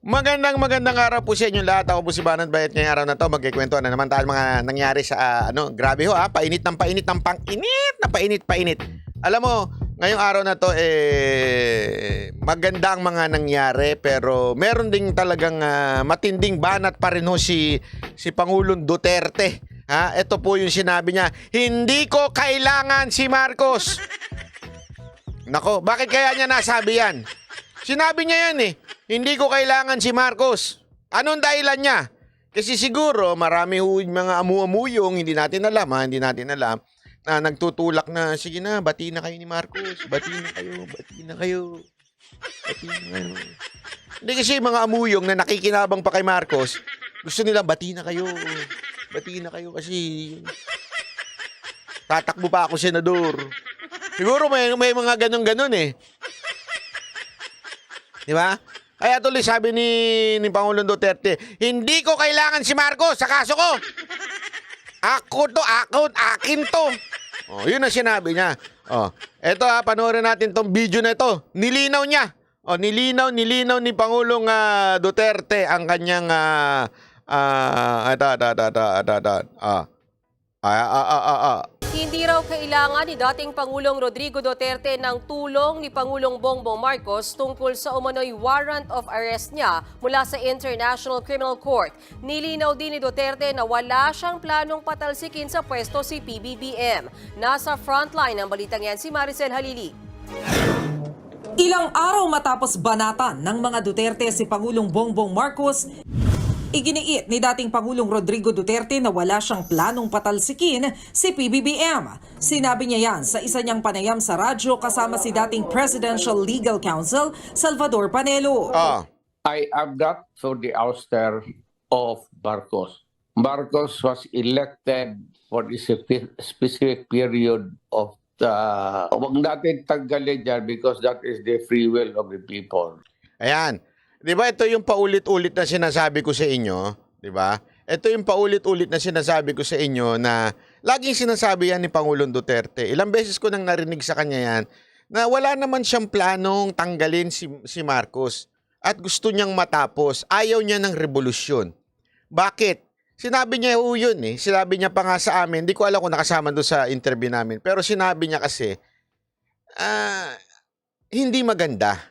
Magandang araw po sa inyo lahat. Ako po si Banat Bayat. Ngayong araw na to magkikwento na naman tayo mga nangyari sa grabe ho painit ng pang-init na painit. Alam mo, ngayong araw na to maganda ang mga nangyari, pero meron ding talagang matinding banat pa rin ho si Pangulong Duterte. Ito po yung sinabi niya, hindi ko kailangan si Marcos. Nako, bakit kaya niya nasabi yan? Sinabi niya yan hindi ko kailangan si Marcos. Anong dahilan niya? Kasi siguro marami mga amu-amuyong hindi natin alam na nagtutulak na, sige na, bati na kayo ni Marcos. Bati na kayo. Hindi kasi mga amuyong na nakikinabang pa kay Marcos, gusto nila bati na kayo kasi tatakbo pa ako senador. Siguro may mga ganun Di ba? Kaya tuloy sabi ni Pangulong Duterte, hindi ko kailangan si Marcos sa kaso ko. Akin to. Yun ang sinabi niya. Eto panoorin natin tong video na ito. Nilinaw niya. Nilinaw ni Pangulong Duterte ang kanyang Hindi raw kailangan ni dating Pangulong Rodrigo Duterte ng tulong ni Pangulong Bongbong Marcos tungkol sa umano'y warrant of arrest niya mula sa International Criminal Court. Nilinaw din ni Duterte na wala siyang planong patalsikin sa pwesto si PBBM. Nasa frontline ng balitang yan si Maricel Halili. Ilang araw matapos banatan ng mga Duterte si Pangulong Bongbong Marcos, iginiit ni dating Pangulong Rodrigo Duterte na wala siyang planong patalsikin si PBBM. Sinabi niya yan sa isa niyang panayam sa radyo kasama si dating Presidential Legal Counsel Salvador Panelo. I am not for the ouster of Marcos. Marcos was elected for this specific period of huwag natin tanggalin dyan because that is the free will of the people. Ayan. Di ba ito yung paulit-ulit na sinasabi ko sa inyo? Di ba? Ito yung paulit-ulit na sinasabi ko sa inyo na laging sinasabi yan ni Pangulong Duterte. Ilang beses ko nang narinig sa kanya yan na wala naman siyang planong tanggalin si Marcos at gusto niyang matapos. Ayaw niya ng revolusyon. Bakit? Sinabi niya yun Sinabi niya pa nga sa amin, hindi ko alam kung nakasama doon sa interview namin, pero sinabi niya kasi, hindi maganda.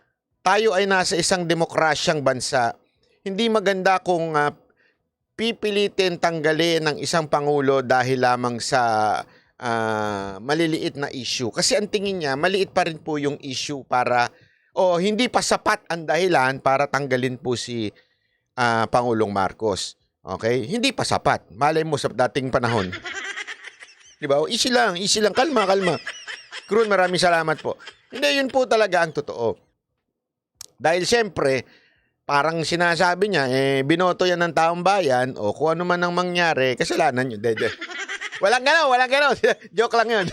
Tayo ay nasa isang demokrasyang bansa. Hindi maganda kung pipilitin tanggalin ng isang pangulo dahil lamang sa maliliit na issue. Kasi ang tingin niya, maliit pa rin po yung issue para, hindi pa sapat ang dahilan para tanggalin po si Pangulong Marcos. Okay? Hindi pa sapat. Malay mo sa dating panahon. Diba? Easy lang. Kalma. Krun, maraming salamat po. Hindi, yun po talaga ang totoo. Dahil siyempre, parang sinasabi niya, binoto yan ng taong bayan, o kung ano man ang mangyari, kasalanan nyo. Walang gano'n. Joke lang yun.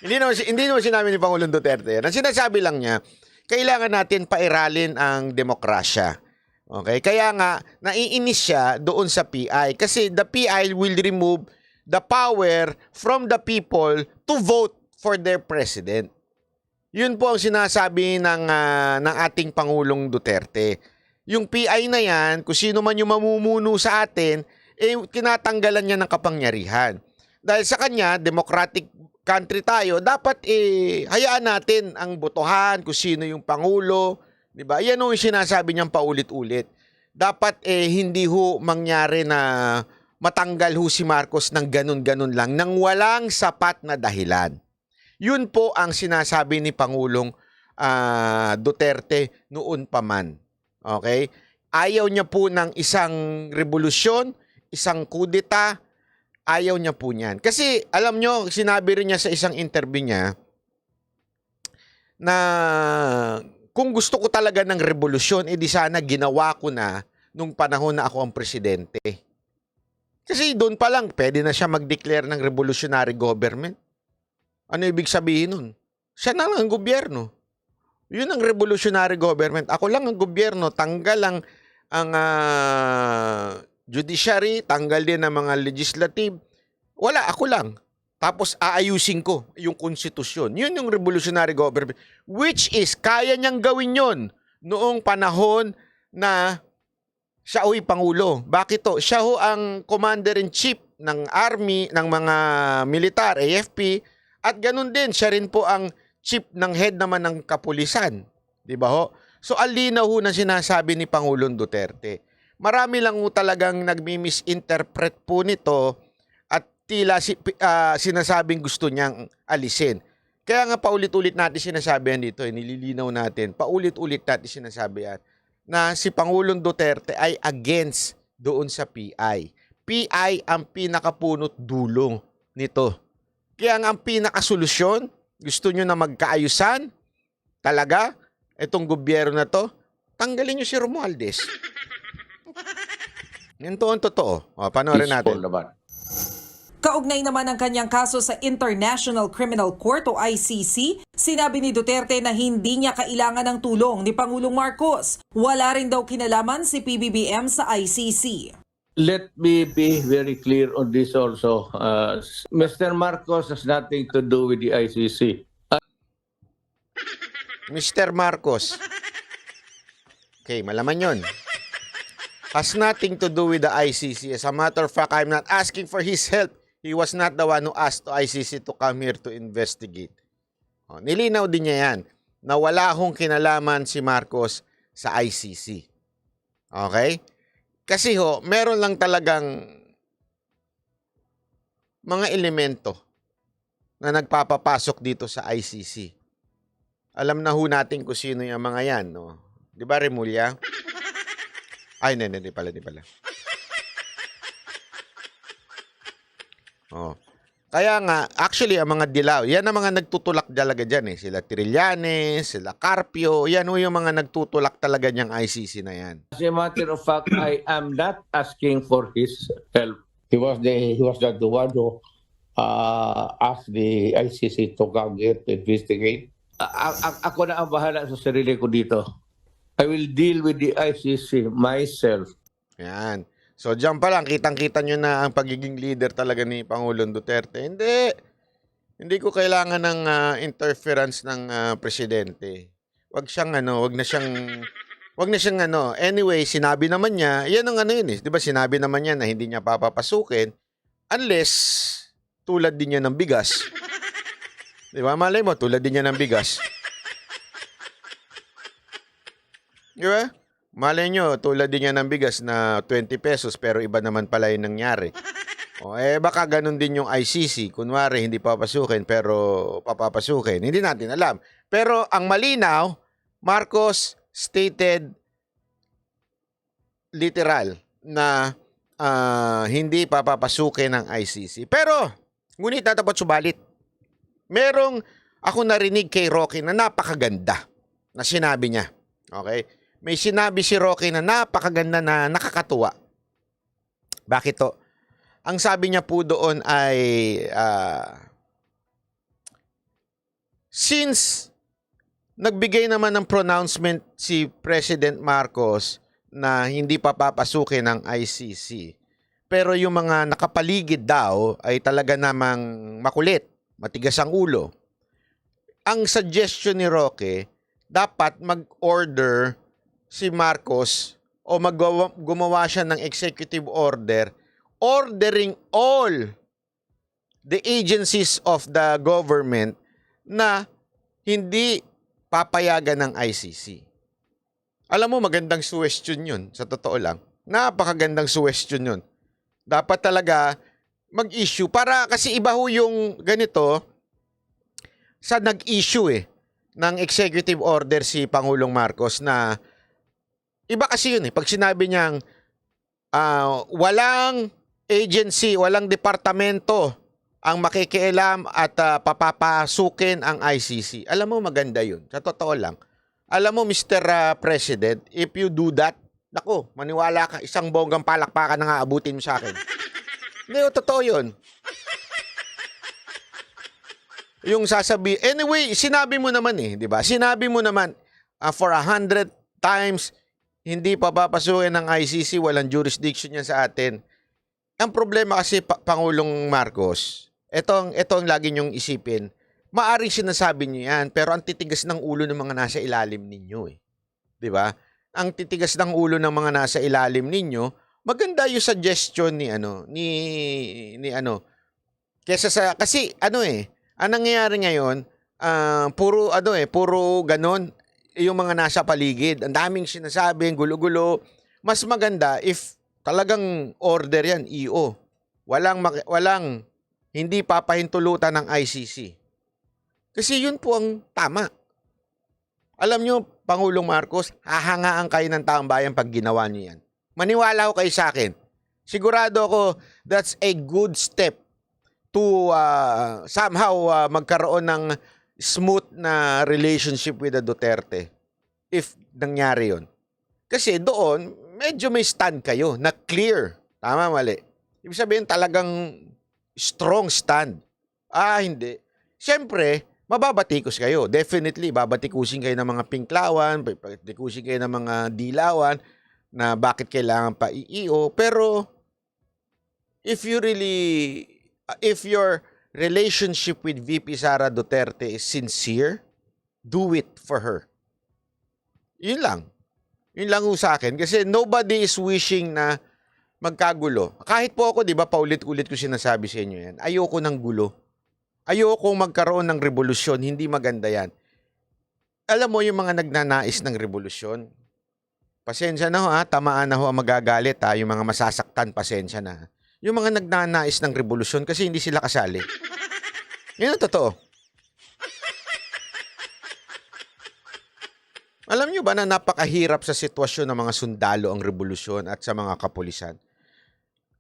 Hindi naman sinabi ni Pangulong Duterte. Ang sinasabi lang niya, kailangan natin pairalin ang demokrasya. Okay? Kaya nga, naiinis siya doon sa PI. Kasi the PI will remove the power from the people to vote for their president. Yun po ang sinasabi ng ating Pangulong Duterte. Yung PI na yan, kung sino man yung mamumuno sa atin, tinatanggalan niya ng kapangyarihan. Dahil sa kanya, democratic country tayo, dapat hayaan natin ang botohan kung sino yung Pangulo. Diba? Yan yung sinasabi niyang paulit-ulit. Dapat hindi ho mangyari na matanggal ho si Marcos ng ganun-ganun lang, nang walang sapat na dahilan. Yun po ang sinasabi ni Pangulong Duterte noon pa man. Okay? Ayaw niya po ng isang revolusyon, isang kudeta, ayaw niya po niyan. Kasi alam nyo, sinabi rin niya sa isang interview niya na kung gusto ko talaga ng revolusyon, di sana ginawa ko na nung panahon na ako ang presidente. Kasi doon pa lang, pwede na siya mag-declare ng revolutionary government. Ano ibig sabihin nun? Siya na lang ang gobyerno. Yun ang revolutionary government. Ako lang ang gobyerno. Tanggal ang judiciary, tanggal din ang mga legislative. Wala, ako lang. Tapos aayusin ko yung konstitusyon. Yun yung revolutionary government. Which is, kaya niyang gawin yon noong panahon na siya ho'y Pangulo. Bakit to? Siya ho ang Commander-in-Chief ng Army, ng mga militar, AFP, at ganun din, siya rin po ang chief ng head naman ng kapulisan. Di ba ho? So, alinaw ho na sinasabi ni Pangulong Duterte. Marami lang ho talagang nagmi-misinterpret po nito at tila sinasabing gusto niyang alisin. Kaya nga paulit-ulit natin sinasabi yan dito, nililinaw natin, paulit-ulit natin sinasabi yan, na si Pangulong Duterte ay against doon sa PI. PI ang pinakapunot dulo nito. Kaya nga ang pinakasolusyon, gusto nyo na magkaayusan, talaga, itong gobyerno na to, tanggalin nyo si Romualdez. Yan to ang totoo. O, panoorin natin. Peaceful naman. Kaugnay naman ang kanyang kaso sa International Criminal Court o ICC, sinabi ni Duterte na hindi niya kailangan ng tulong ni Pangulong Marcos. Wala rin daw kinalaman si PBBM sa ICC. Let me be very clear on this also. Mr. Marcos has nothing to do with the ICC. Mr. Marcos. Okay, malaman yun. Has nothing to do with the ICC. As a matter of fact, I'm not asking for his help. He was not the one who asked the ICC to come here to investigate. O, nilinaw din niya yan na wala hong kinalaman si Marcos sa ICC. Okay? Kasi ho, meron lang talagang mga elemento na nagpapapasok dito sa ICC. Alam na ho natin kung sino yung mga yan, no? Di ba, Remulla? Ay, hindi pala. Oh. Kaya nga, actually, ang mga dilaw, yan ang mga nagtutulak talaga dyan eh. Sila Trillanes, sila Carpio, yan ho yung mga nagtutulak talaga niyang ICC na yan. As a matter of fact, I am not asking for his help. He was not the one who asked the ICC to come here to investigate. Ako na ang bahala sa sarili ko dito. I will deal with the ICC myself. Yan. So, dyan pa lang, kitang-kita nyo na ang pagiging leader talaga ni Pangulong Duterte. Hindi ko kailangan ng interference ng presidente. Wag na siyang Anyway, sinabi naman niya, yan ang yun eh. 'Di ba sinabi naman niya na hindi niya papapasukin unless tulad din niya ng bigas. 'Di ba? Malay mo, tulad din niya ng bigas. 'Di ba? Malay nyo, tulad din niya ng bigas na 20 pesos pero iba naman pala yung nangyari. O, baka ganun din yung ICC. Kunwari, hindi papasukin pero papapasukin. Hindi natin alam. Pero ang malinaw, Marcos stated literal na hindi papapasukin ng ICC. Pero, ngunit dapat subalit. Merong ako narinig kay Rocky na napakaganda na sinabi niya. Okay? May sinabi si Rocky na napakaganda na nakakatuwa. Bakit to? Ang sabi niya po doon ay, since nagbigay naman ng pronouncement si President Marcos na hindi pa papasukin ng ICC, pero yung mga nakapaligid daw ay talaga namang makulit, matigas ang ulo. Ang suggestion ni Roque, dapat mag-order si Marcos o gumawa siya ng executive order ordering all the agencies of the government na hindi papayagan ng ICC. Alam mo, magandang suggestion yun, sa totoo lang. Napakagandang suggestion yun. Dapat talaga mag-issue. Kasi iba ho yung ganito sa nag-issue ng executive order si Pangulong Marcos na iba kasi yun pag sinabi niyang walang agency, walang departamento ang makikialam at papapasukin ang ICC. Alam mo, maganda yun. Sa totoo lang. Alam mo, Mr. President, if you do that, naku, maniwala ka, isang bonggang palakpakan na nga abutin mo sa akin. Hindi, totoo yun. Yung sasabi, anyway, sinabi mo naman di ba? Sinabi mo naman, for 100 times, hindi pa papasukin ng ICC, walang jurisdiction yan sa atin. Ang problema kasi, Pangulong Marcos, ito ang lagi niyong isipin, maaring sinasabi niyo yan, pero ang titigas ng ulo ng mga nasa ilalim ninyo. Di ba? ang titigas ng ulo ng mga nasa ilalim ninyo, maganda yung suggestion ni kesa sa kasi ang nangyayari ngayon, puro ganon yung mga nasa paligid. Ang daming sinasabi, gulo-gulo. Mas maganda if talagang order yan, EO. Walang hindi papahintulutan ng ICC. Kasi yun po ang tama. Alam nyo, Pangulong Marcos, hahangaan kayo ng taong bayan pag ginawa nyo yan. Maniwala ko kayo sa akin. Sigurado ako that's a good step to somehow magkaroon ng smooth na relationship with the Duterte if nangyari yun. Kasi doon, medyo may stand kayo na clear. Tama, mali. Ibig sabihin talagang strong stand. Hindi. Siyempre, mababatikos kayo. Definitely, babatikusin kayo ng mga pinklawan, babatikusin kayo ng mga dilawan na bakit kailangan pa iio. Pero, if your relationship with VP Sara Duterte is sincere, do it for her. Yun lang. Yun lang sa akin. Kasi nobody is wishing na magkagulo. Kahit po ako, di ba, paulit-ulit ko sinasabi sa inyo yan, ayoko ng gulo. Ayoko magkaroon ng revolusyon, hindi maganda yan. Alam mo yung mga nagnanais ng revolusyon, pasensya na ho tamaan na ho ang magagalit yung mga masasaktan, pasensya na. Yung mga nagnanais ng revolusyon kasi hindi sila kasali. Yan ang totoo. Alam nyo ba na napakahirap sa sitwasyon ng mga sundalo ang revolusyon at sa mga kapulisan?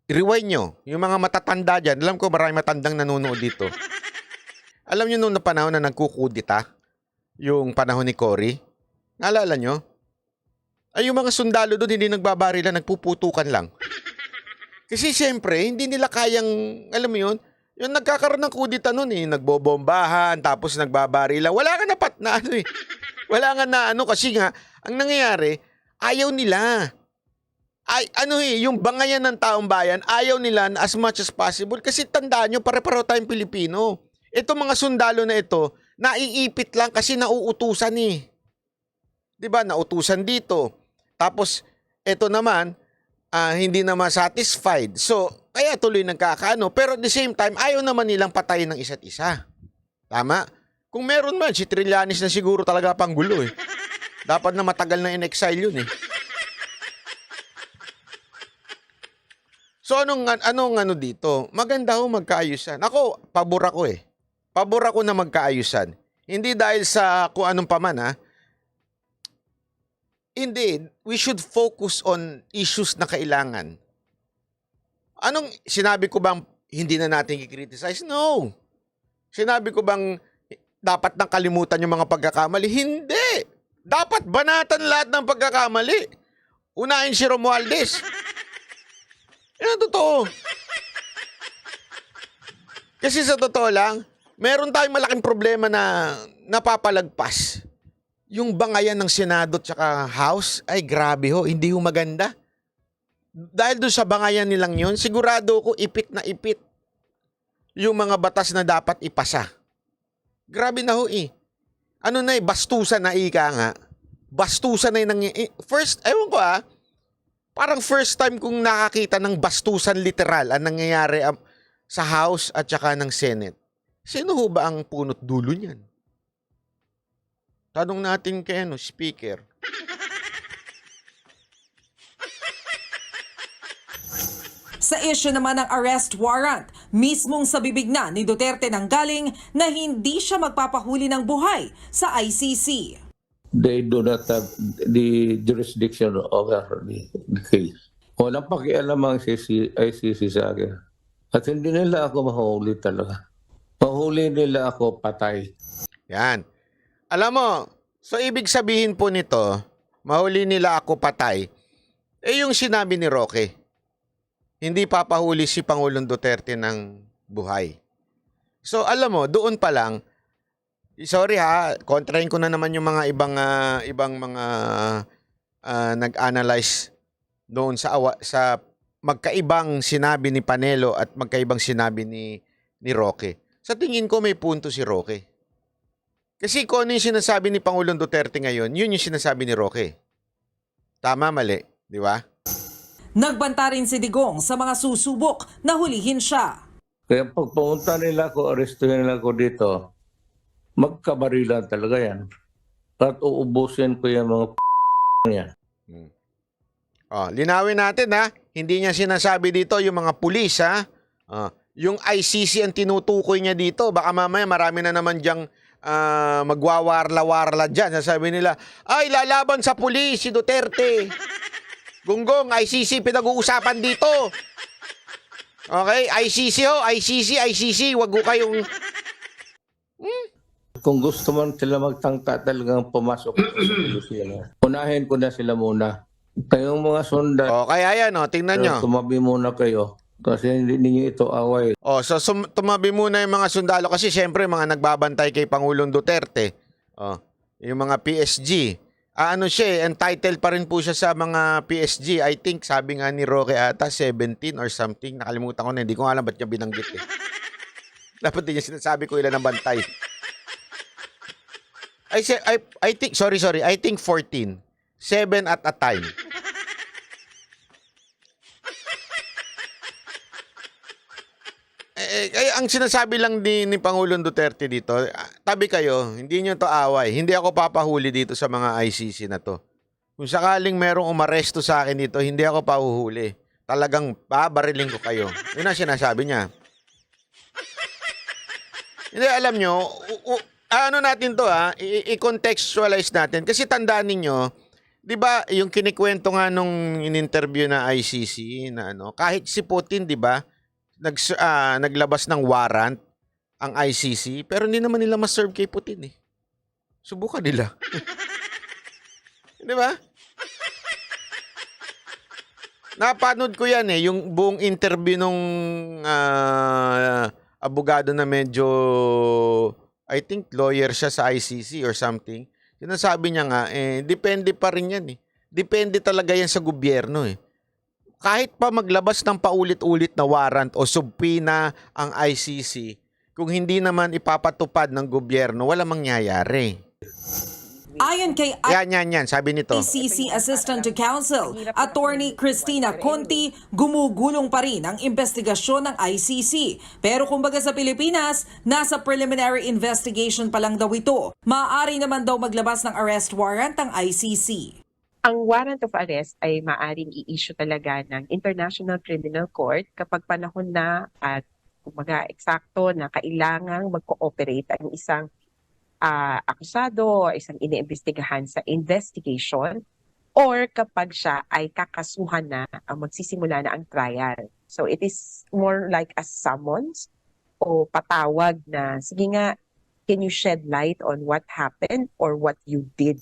I-rewind nyo, yung mga matatanda dyan, alam ko maraming matandang nanonood dito. Alam nyo nung panahon na nagkukudita, yung panahon ni Cory, naalala nyo? Ay yung mga sundalo doon hindi nagbabarilan, nagpuputukan lang. Kasi siyempre, hindi nila kayang, alam mo yun, yung nagkakaroon ng kudita noon nagbobombahan, tapos nagbabarilan. Wala nga na Wala nga na kasi nga, ang nangyayari, ayaw nila. Yung bangayan ng taong bayan, ayaw nila na as much as possible. Kasi tandaan nyo, pare-pareho tayong Pilipino. Itong mga sundalo na ito, naiipit lang kasi nauutusan Diba? Nautusan dito. Tapos, ito naman, hindi naman satisfied. So, kaya tuloy nagkakaano. Pero at the same time, ayaw naman nilang patayin ng isa't isa. Tama? Kung meron man, si Trillanes na siguro talaga panggulo Dapat na matagal na in-exile yun So, anong dito? Maganda ho magkaayusan. Ako, pabor ako Pabor ako na magkaayusan. Hindi dahil sa kung anong paman Hindi. We should focus on issues na kailangan. Anong, sinabi ko bang hindi na natin i-criticize? No. Sinabi ko bang dapat nang kalimutan yung mga pagkakamali? Hindi. Dapat banatan lahat ng pagkakamali. Unahin si Romualdez. Yan ang totoo. Kasi sa totoo lang, meron tayong malaking problema na napapalagpas. Yung bangayan ng Senado at saka House, ay grabe hindi maganda. Dahil doon sa bangayan nilang yun, sigurado ko ipit na ipit yung mga batas na dapat ipasa. Grabe na Ano na bastusan na ika nga. Bastusan na yung first, ewan ko parang first time kong nakakita ng bastusan literal ang nangyayari sa House at saka ng Senate. Sino ho ba ang punot dulo niyan? Tanong natin kay Speaker. Sa issue naman ng arrest warrant, mismong sa bibig na ni Duterte nanggaling na hindi siya magpapahuli ng buhay sa ICC. They do not have the jurisdiction over the case. Walang pakialam ang ICC sa akin. At hindi nila ako mahuli talaga. Mahuli nila ako patay. Yan. Alam mo, so ibig sabihin po nito, mahuli nila ako patay, yung sinabi ni Roque, hindi papahuli si Pangulong Duterte ng buhay. So alam mo, doon pa lang, sorry kontrahin ko na naman yung mga ibang mga nag-analyze doon sa magkaibang sinabi ni Panelo at magkaibang sinabi ni Roque. Sa tingin ko may punto si Roque. Kasi kung ano yung sinasabi ni Pangulong Duterte ngayon, yun yung sinasabi ni Roque. Tama, mali. Di ba? Nagbanta rin si Digong sa mga susubok na hulihin siya. Kaya pag pumunta nila ako, arestuhin nila ako dito, magkabarilan talaga yan. At uubusin ko yung mga yan. Oh, linawin natin ha. Hindi niya sinasabi dito yung mga pulis ha. Yung ICC ang tinutukoy niya dito. Baka mamaya marami na naman diyang magwawarla-warla dyan. Sasabi nila, ay lalaban sa pulis si Duterte. Gunggong, ICC pinag-uusapan dito. Okay, ICC ho, ICC. Wag ko kayong... Kung gusto man sila magtangka talagang pumasok sa sila. Unahin ko na sila muna. Kayong mga sundan, Oh, kaya yan, oh, tingnan nyo. tumabi muna kayo. Kasi hindi ninyo ito away. Oh, so tumabi muna yung mga sundalo kasi syempre mga nagbabantay kay Pangulong Duterte. Oh, yung mga PSG. Ano siya, entitled pa rin po siya sa mga PSG. I think sabi nga ni Roque ata 17 or something. Nakalimutan ko na, hindi ko alam ba't niya binanggit eh. Dapat din niya sinasabi ko ilan ang bantay. I think sorry. I think 14. 7 at a time. Ang sinasabi lang ni Pangulong Duterte dito, tabi kayo, hindi nyo to away. Hindi ako papahuli dito sa mga ICC na to. Kung sakaling merong umaresto sa akin dito, hindi ako pahuhuli. Talagang babariling ko kayo. Yun ang sinasabi niya. Hindi, alam nyo, ano natin to i-contextualize natin. Kasi tandaan ninyo, di ba yung kinikwento nga nung in-interview na ICC na kahit si Putin, di ba, naglabas ng warrant ang ICC, pero hindi naman nila ma-serve kay Putin eh. Subukan nila. Di ba? Napanood ko yan eh, yung buong interview nung abogado na medyo, I think lawyer siya sa ICC or something. Sinasabi niya nga, depende pa rin yan eh. Depende talaga yan sa gobyerno eh. Kahit pa maglabas ng paulit-ulit na warrant o subpoena ang ICC, kung hindi naman ipapatupad ng gobyerno, wala mangyayari. Ayon kay Yan, sabi nito. ICC Assistant to Counsel, Attorney Cristina Conti, gumugulong pa rin ang investigasyon ng ICC. Pero kumbaga sa Pilipinas, nasa preliminary investigation pa lang daw ito. Maaari naman daw maglabas ng arrest warrant ang ICC. Ang warrant of arrest ay maaaring i-issue talaga ng International Criminal Court kapag panahon na at kumbaga eksakto na kailangang mag-cooperate ang isang akusado o isang iniimbestigahan sa investigation or kapag siya ay kakasuhan na magsisimula na ang trial. So it is more like a summons o patawag na, sige nga, can you shed light on what happened or what you did?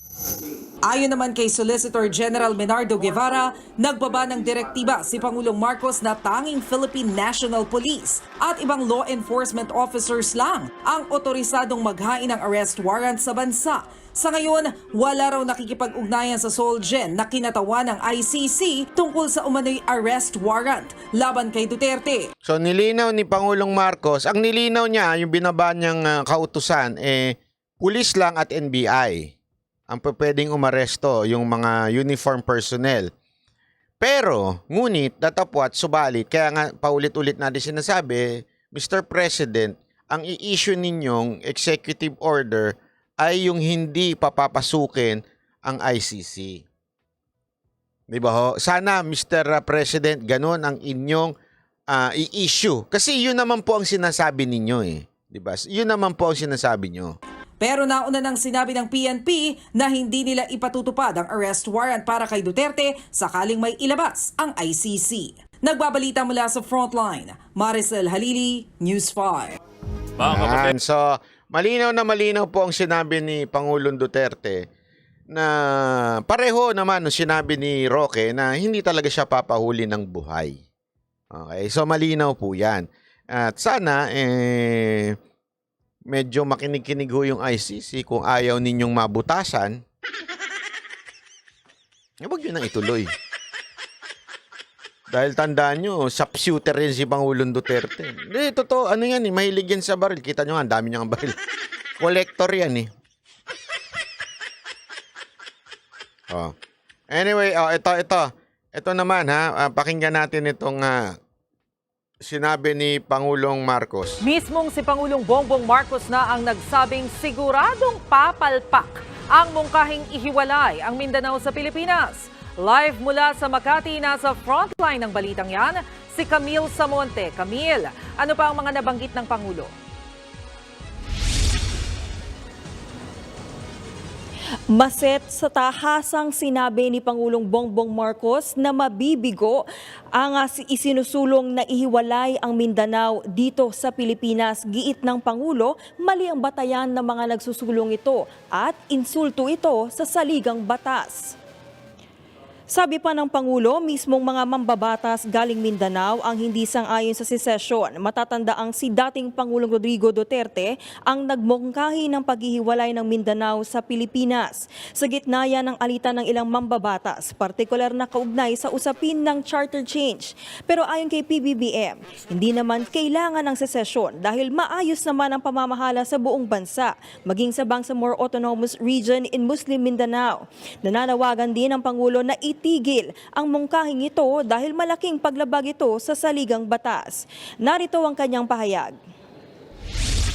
Ayon naman kay Solicitor General Menardo Guevara, nagbaba ng direktiba si Pangulong Marcos na tanging Philippine National Police at ibang law enforcement officers lang ang otorisadong maghain ng arrest warrant sa bansa. Sa ngayon, wala raw nakikipag-ugnayan sa Solgen na kinatawan ng ICC tungkol sa umano'y arrest warrant laban kay Duterte. So nilinaw ni Pangulong Marcos, ang nilinaw niya, yung binaba niyang kautusan, pulis lang at NBI ang pwedeng umaresto, yung mga uniform personnel. Pero, ngunit, datapwat, subalit, kaya nga paulit-ulit natin sinasabi, Mr. President, ang i-issue ninyong executive order ay yung hindi papapasukin ang ICC. Di ba ho? Sana, Mr. President, ganun ang inyong i-issue. Kasi yun naman po ang sinasabi ninyo eh. Di ba? Yun naman po ang sinasabi nyo. Pero nauna nang sinabi ng PNP na hindi nila ipatutupad ang arrest warrant para kay Duterte sakaling may ilabas ang ICC. Nagbabalita mula sa Frontline, Maricel Halili, News 5. Yan. So, malinaw na malinaw po ang sinabi ni Pangulong Duterte na pareho naman ang sinabi ni Roque na hindi talaga siya papahuli ng buhay. Okay, so malinaw po yan. At sana, medyo makinig-kinig ho yung ICC kung ayaw ninyong mabutasan. Huwag yun nang ituloy. Dahil tandaan nyo, sharpshooter rin si Pangulong Duterte. Hindi, totoo, ano yan mahilig yan sa baril. Kita nyo nga, ang dami niyang baril. Collector yan Oh. Anyway, ito naman ha, pakinggan natin itong sinabi ni Pangulong Marcos. Mismong si Pangulong Bongbong Marcos na ang nagsabing siguradong papalpak ang mungkahing ihiwalay ang Mindanao sa Pilipinas. Live mula sa Makati, nasa frontline ng balitang yan, si Camille Samonte. Camille, ano pa ang mga nabanggit ng Pangulo? Maset sa tahasang sinabi ni Pangulong Bongbong Marcos na mabibigo ang isinusulong na ihiwalay ang Mindanao dito sa Pilipinas. Giit ng Pangulo, mali ang batayan ng mga nagsusulong ito at insulto ito sa saligang batas. Sabi pa ng Pangulo, mismong mga mambabatas galing Mindanao ang hindi sang-ayon sa secession. Matatandaang si dating Pangulong Rodrigo Duterte ang nagmungkahi ng paghihiwalay ng Mindanao sa Pilipinas. Sa gitna yan ng alitan ng ilang mambabatas, partikular na kaugnay sa usapin ng charter change. Pero ayon kay PBBM, hindi naman kailangan ng secession dahil maayos naman ang pamamahala sa buong bansa, maging sa Bangsamoro Autonomous Region in Muslim Mindanao. Nananawagan din ang Pangulo na itigil ang mungkahing ito dahil malaking paglabag ito sa saligang batas. Narito ang kanyang pahayag.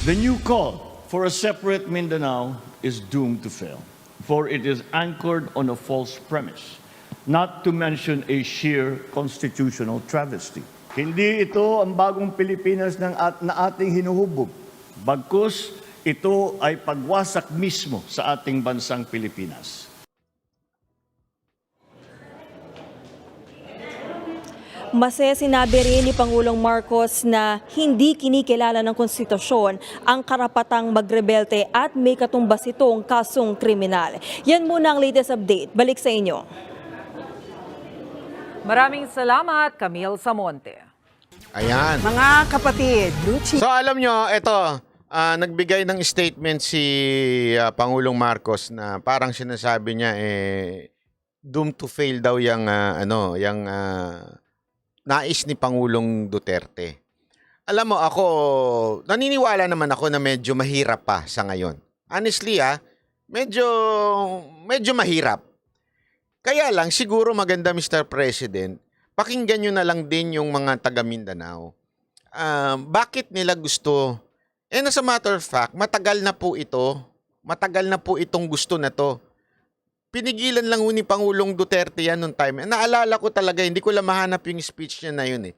The new call for a separate Mindanao is doomed to fail, for it is anchored on a false premise, not to mention a sheer constitutional travesty. Hindi ito ang bagong Pilipinas na ating hinuhubog, bagkus ito ay pagwasak mismo sa ating bansang Pilipinas. Sinabi rin ni Pangulong Marcos na hindi kinikilala ng konstitusyon ang karapatang magrebelte at may katumbas itong kasong kriminal. Yan muna ang latest update. Balik sa inyo. Maraming salamat, Camille Samonte. Ayan. Mga kapatid, Lucy. So alam nyo, nagbigay ng statement si Pangulong Marcos na parang sinasabi niya doomed to fail daw yung nais ni Pangulong Duterte. Alam mo, ako, naniniwala naman ako na medyo mahirap pa sa ngayon. Honestly, medyo mahirap. Kaya lang, siguro maganda, Mr. President, pakinggan nyo na lang din yung mga taga Mindanao. Bakit nila gusto? As a matter of fact, matagal na po itong gusto na to. Pinigilan lang ni Pangulong Duterte yan noong time. Naalala ko talaga, hindi ko lang mahanap yung speech niya na yun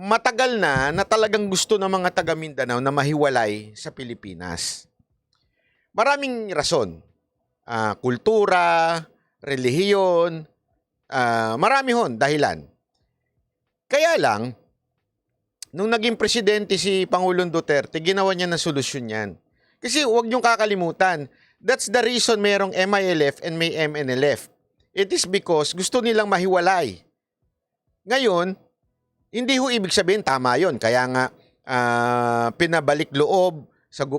matagal na talagang gusto ng mga taga Mindanao na mahiwalay sa Pilipinas. Maraming rason. Kultura, relihiyon, marami dahilan. Kaya lang, nung naging presidente si Pangulong Duterte, ginawa niya na solusyon yan. Kasi huwag niyong kakalimutan, that's the reason merong MILF and may MNLF. It is because gusto nilang mahiwalay. Ngayon, hindi ibig sabihin tama yon. Kaya nga pinabalik loob,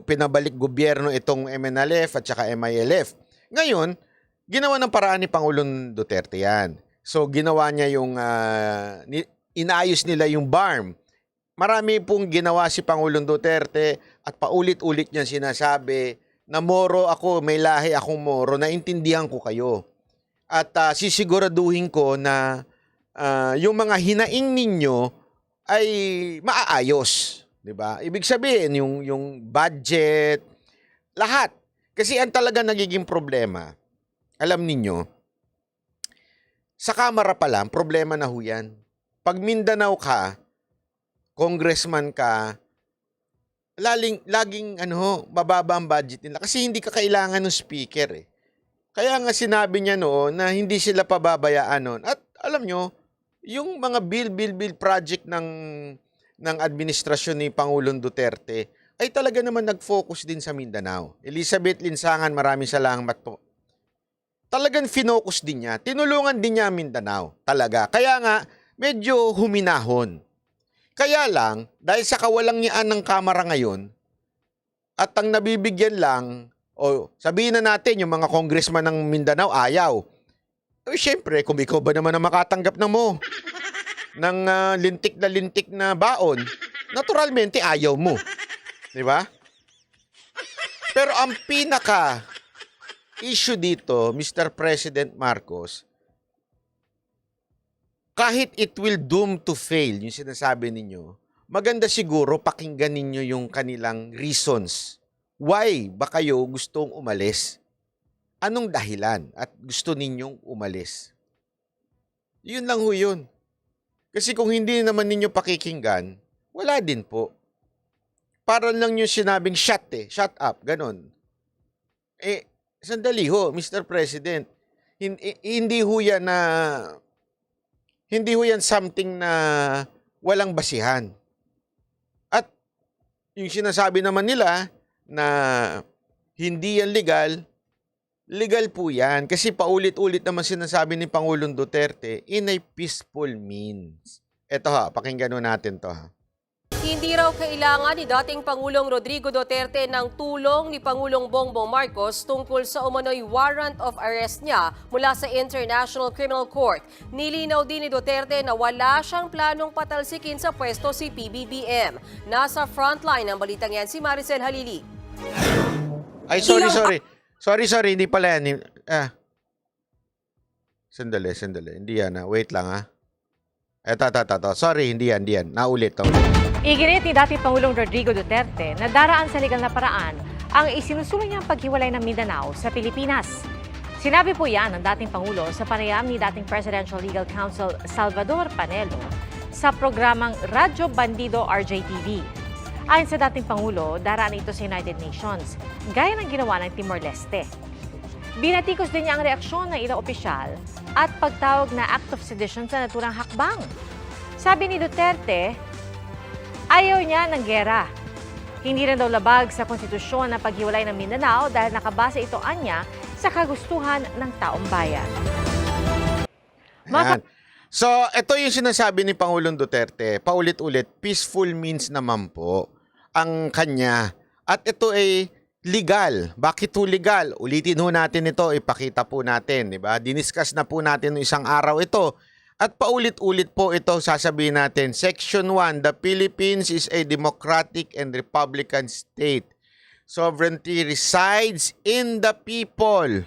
pinabalik gobyerno itong MNLF at saka MILF. Ngayon, ginawa ng paraan ni Pangulong Duterte yan. So, ginawa niya yung, inayos nila yung BARM. Marami pong ginawa si Pangulong Duterte at paulit-ulit niya sinasabi na Moro ako, may lahi akong Moro, naintindihan ko kayo. At sisiguraduhin ko na yung mga hinaing ninyo ay maaayos. Diba? Ibig sabihin, yung budget, lahat. Kasi ang talaga nagiging problema, alam ninyo, sa Kamara pa lang, problema na ho yan. Pag Mindanao ka, congressman ka, laging mababa ang budget nila kasi hindi ka kailangan ng speaker Kaya nga sinabi niya noon na hindi sila pababayaan noon. At alam nyo, yung mga bill project ng administrasyon ni Pangulong Duterte ay talaga naman nag-focus din sa Mindanao. Elizabeth Linsangan, maraming salamat po. Talagang finocus din niya. Tinulungan din niya Mindanao. Talaga. Kaya nga, medyo huminahon. Kaya lang, dahil sa kawalangyaan ng Kamara ngayon, at ang nabibigyan lang, o sabihin na natin, yung mga congressman ng Mindanao, ayaw. Siyempre, kung ikaw ba naman ang makatanggap ng lintik na baon, naturalmente ayaw mo. Di ba? Pero ang issue dito, Mr. President Marcos, kahit it will doom to fail, yung sinasabi ninyo, maganda siguro pakinggan ninyo yung kanilang reasons. Why ba kayo gustong umalis? Anong dahilan at gusto ninyong umalis? Yun lang ho yun. Kasi kung hindi naman ninyo pakikinggan, wala din po. Para lang yung sinabing shut up, ganon. Sandali ho, Mr. President. Hindi ho yan something na walang basihan. At yung sinasabi naman nila na hindi yan legal po yan. Kasi paulit-ulit naman sinasabi ni Pangulong Duterte in a peaceful means. Eto ha, pakinggan natin to ha. Hindi raw kailangan ni dating Pangulong Rodrigo Duterte ng tulong ni Pangulong Bongbong Marcos tungkol sa umano'y warrant of arrest niya mula sa International Criminal Court. Nilinaw din ni Duterte na wala siyang planong patalsikin sa pwesto si PBBM. Nasa frontline ng balitang yan si Maricel Halili. Ay, sorry, hindi pala yan. Sandali. Hindi yan Wait lang ha. Eto. Sorry, hindi yan. Naulit. Iginit ni dating Pangulong Rodrigo Duterte na daraan sa legal na paraan ang isinusulong niyang paghiwalay ng Mindanao sa Pilipinas. Sinabi po yan ng dating Pangulo sa panayam ni dating Presidential Legal Counsel Salvador Panelo sa programang Radyo Bandido RJTV. Ayon sa dating Pangulo, daraan ito sa United Nations, gaya ng ginawa ng Timor-Leste. Binatikos din niya ang reaksyon ng ilang opisyal at pagtawag na act of sedition sa naturang hakbang. Sabi ni Duterte, ayaw niya ng gera. Hindi rin daw labag sa konstitusyon na paghiwalay ng Mindanao dahil nakabase ito anya sa kagustuhan ng taong bayan. Ayan. So, ito yung sinasabi ni Pangulong Duterte. Paulit-ulit, peaceful means naman po ang kanya. At ito ay legal. Bakit ho legal? Ulitin ho natin ito, ipakita po natin, di ba? Diniscuss na po natin ng isang araw ito. At paulit-ulit po ito, sasabihin natin, Section 1, the Philippines is a democratic and republican state. Sovereignty resides in the people.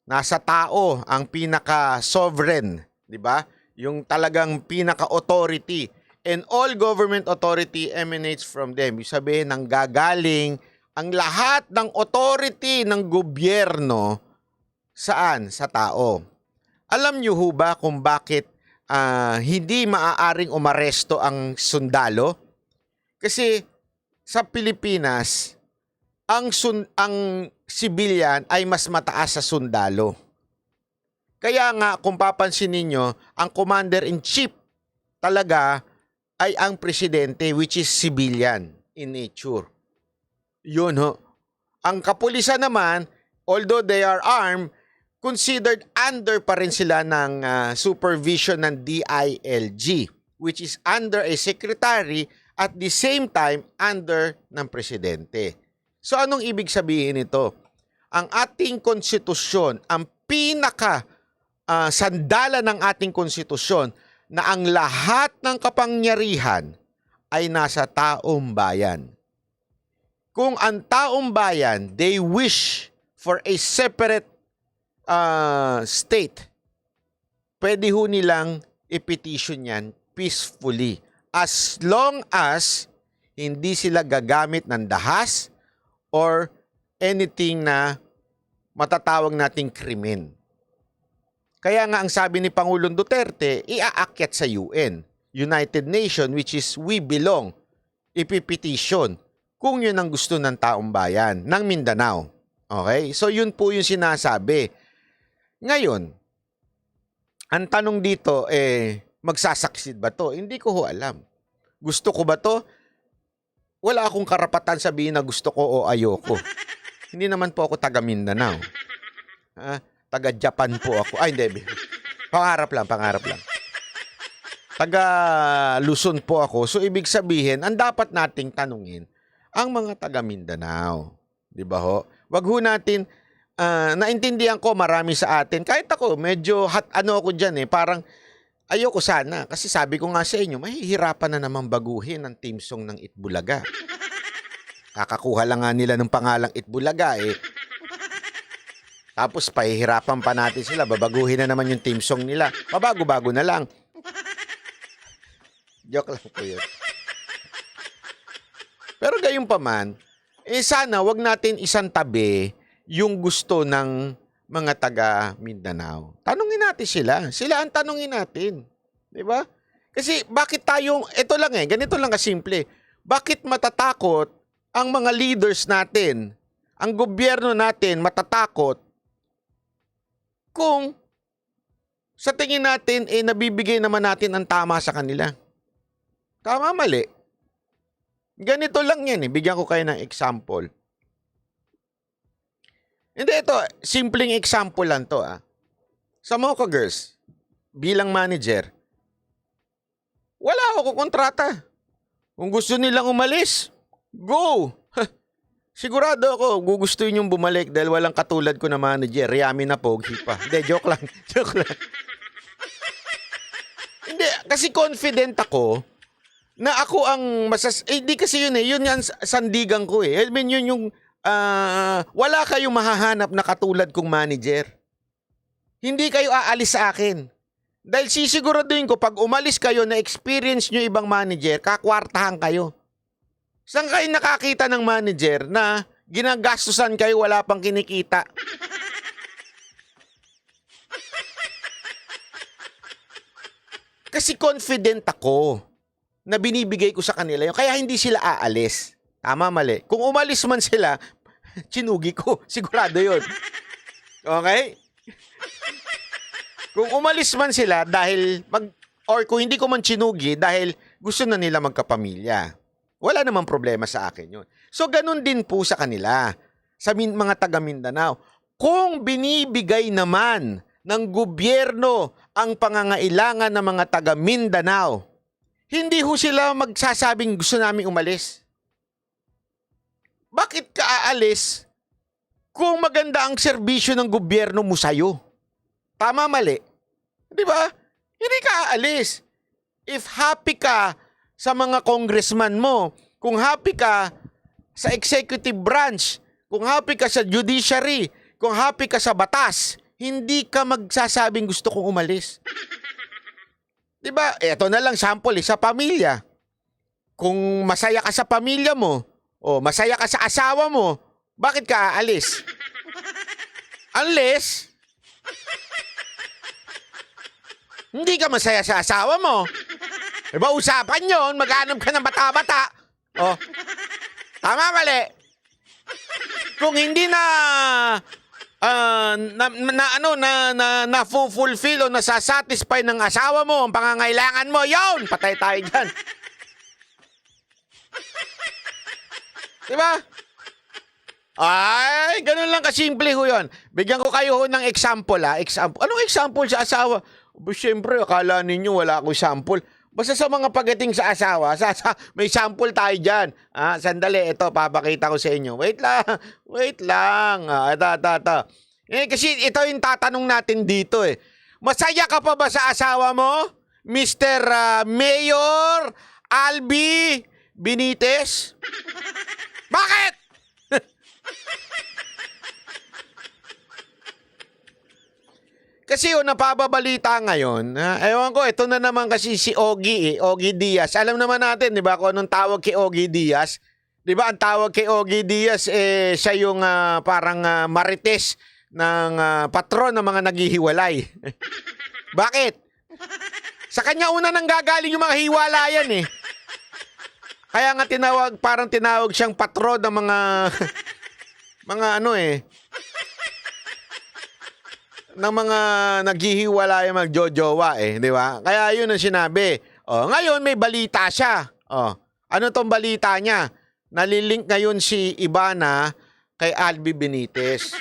Nasa tao ang pinaka-sovereign, di ba? Yung talagang pinaka-authority. And all government authority emanates from them. Ibig sabihin, nanggagaling ang lahat ng authority ng gobyerno saan? Sa tao. Alam niyo ho ba kung bakit hindi maaaring umaresto ang sundalo? Kasi sa Pilipinas, ang civilian ay mas mataas sa sundalo. Kaya nga, kung papansin ninyo, ang commander-in-chief talaga ay ang presidente, which is civilian in nature. Yun ho. Ang kapulisan naman, although they are armed, considered under pa rin sila ng supervision ng DILG, which is under a secretary at the same time under ng presidente. So anong ibig sabihin nito? Ang ating konstitusyon, ang pinaka sandala ng ating konstitusyon na ang lahat ng kapangyarihan ay nasa taong bayan. Kung ang taong bayan, they wish for a separate state, pwede ho nilang i-petition yan peacefully as long as hindi sila gagamit ng dahas or anything na matatawag nating krimen. Kaya nga ang sabi ni Pangulong Duterte, iaakyat sa UN, United Nations, which is we belong, ipipetition kung yun ang gusto ng taong bayan ng Mindanao. Okay? So yun po yung sinasabi. Ngayon, ang tanong dito, magsasucceed ba to? Hindi ko ho alam. Gusto ko ba to? Wala akong karapatan sabihin na gusto ko o ayoko. Hindi naman po ako taga Mindanao. Taga Japan po ako. Ay, hindi. Pangarap lang. Taga Luzon po ako. So, ibig sabihin, ang dapat nating tanungin, ang mga taga Mindanao. Di ba ho? Wag ho natin, naintindihan ko marami sa atin. Kahit ako, medyo ako dyan parang ayoko sana. Kasi sabi ko nga sa inyo, mahihirapan na naman baguhin ang team song ng Itbulaga. Kakakuha lang nga nila ng pangalang Itbulaga Tapos pahihirapan pa natin sila, babaguhin na naman yung team song nila. Pabago-bago na lang. Joke lang po yun. Pero gayon pa man, sana wag natin isang tabi yung gusto ng mga taga Mindanao. Tanungin natin sila. Sila ang tanungin natin. Di ba? Kasi bakit tayong, ito lang ganito lang kasimple. Bakit matatakot ang mga leaders natin, ang gobyerno natin matatakot kung sa tingin natin, nabibigay naman natin ang tama sa kanila. Tama, mali. Ganito lang yan Bigyan ko kayo ng example. Hindi, ito. Simpleng example lang to Sa Mocha Girls, bilang manager, wala ako kontrata. Kung gusto nilang umalis, go! Sigurado ako, gugustuhin yung bumalik dahil walang katulad ko na manager. Yami na pogi pa. Hindi, joke lang. Joke lang. Hindi, kasi confident ako na ako ang hindi kasi yun Yun yan sandigan ko I mean, yun yung wala kayong mahahanap na katulad kong manager. Hindi kayo aalis sa akin. Dahil sisiguraduhin ko, pag umalis kayo na experience nyo ibang manager, kakwartahan kayo. Saan kayo nakakita ng manager na ginagastusan kayo wala pang kinikita? Kasi confident ako na binibigay ko sa kanila yun. Kaya hindi sila aalis. Tama, mali. Kung umalis man sila, chinugi ko. Sigurado yun. Okay? Kung umalis man sila dahil, or kung hindi ko man chinugi dahil gusto na nila magkapamilya. Wala namang problema sa akin yun. So, ganun din po sa kanila, sa mga taga Mindanao. Kung binibigay naman ng gobyerno ang pangangailangan ng mga taga Mindanao, hindi ho sila magsasabing gusto namin umalis. Bakit ka aalis kung maganda ang serbisyo ng gobyerno mo sa'yo? Tama, mali. Di ba? Hindi ka aalis. If happy ka sa mga congressman mo, kung happy ka sa executive branch, kung happy ka sa judiciary, kung happy ka sa batas, hindi ka magsasabing gusto kong umalis. Diba? Ito na lang sample sa pamilya. Kung masaya ka sa pamilya mo, o masaya ka sa asawa mo, bakit ka aalis? Unless hindi ka masaya sa asawa mo. Diba, usapan yun, maghanap ka ng bata-bata. Oh. Tama, mali. Kung hindi na fulfill o nasasatisfy ng asawa mo ang pangangailangan mo, yun, patay tayo dyan. Diba? Ay, ganun lang kasimple ho yun. Bigyan ko kayo ho ng example Example. Anong example sa asawa? Siyempre, akala ninyo wala akong sample. Basta sa mga pagdating sa asawa, may sample tayo dyan. Sandali, ito, papakita ko sa inyo. Wait lang. Ito. Kasi ito yung tatanong natin dito Masaya ka pa ba sa asawa mo, Mr. Mayor Albi Benitez? Bakit? Kasi napababalita ngayon, ewan ko, ito na naman kasi si Ogie Diaz. Alam naman natin, di ba, kung anong tawag kay Ogie Diaz? Di ba, ang tawag kay Ogie Diaz, siya yung parang marites ng patron ng mga naghihiwalay. Bakit? Sa kanya una nang gagaling yung mga hiwalayan Kaya nga parang tinawag siyang patron ng mga, ng mga naghihiwalay magjojowa di ba? Kaya yun ang sinabi. Ngayon may balita siya. Ano tong balita niya? Nalilink ngayon si Ivana kay Albi Benitez.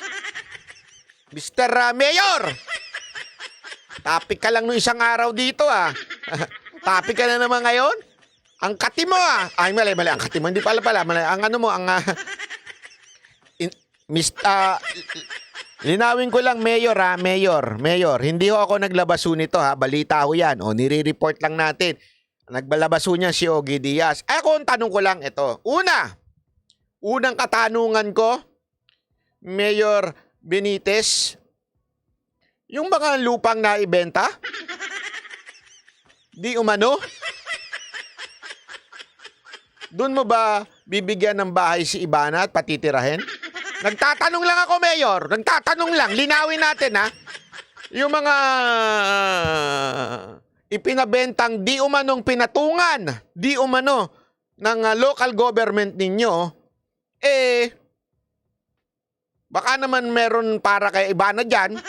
Mr. Mayor! Topic ka lang nung isang araw dito Topic ka na naman ngayon? Ang kati mo Ay, mali. Ang kati mo. Hindi pala. Mali. Ang ano mo, linawin ko lang, Mayor Mayor. Hindi ho ako naglabaso nito Balita ho yan. Nire-report lang natin. Nagbalabaso niya si Ogie Diaz. Ako, ang tanong ko lang ito. Unang katanungan ko, Mayor Benitez, yung mga lupang naibenta, di umano, doon mo ba bibigyan ng bahay si Ivana at patitirahin? Nagtatanong lang ako, Mayor. Nagtatanong lang. Linawin natin, ha? Yung mga ipinabentang di umanong pinatungan, di umano ng local government ninyo, baka naman meron para kay Ivana dyan.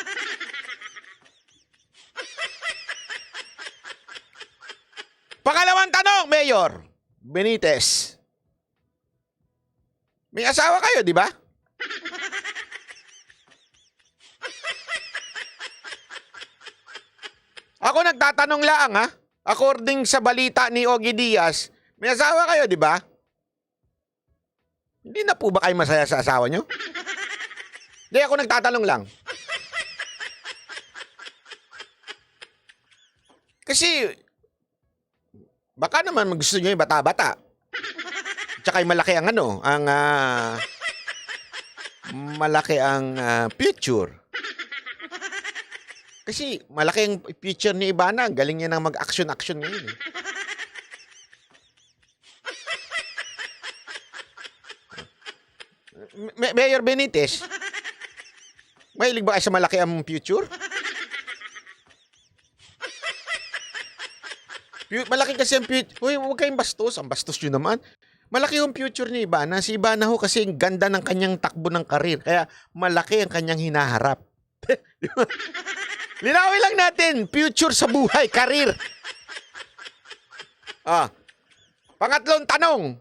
Pangalawang tanong, Mayor Benitez. May asawa kayo, di ba? Ako nagtatanong lang, ha? According sa balita ni Ogie Diaz, may asawa kayo, di ba? Hindi na po ba kayo masaya sa asawa nyo? Hindi, ako nagtatanong lang. Kasi, baka naman gusto nyo yung bata-bata. Tsaka yung malaki ang malaki ang future. Kasi malaki ang future ni Ivana. Galing niya nang mag-action-action ngayon. Mayor Benitez, mahilig ba kayo sa malaki ang future? Malaki kasi ang future. Uy, huwag kayong bastos. Ang bastos nyo naman. Malaki yung future ni Ivana. Si Ivana ho kasi ang ganda ng kanyang takbo ng karir. Kaya malaki ang kanyang hinaharap. Linawin lang natin. Future sa buhay, karir. Pangatlong tanong.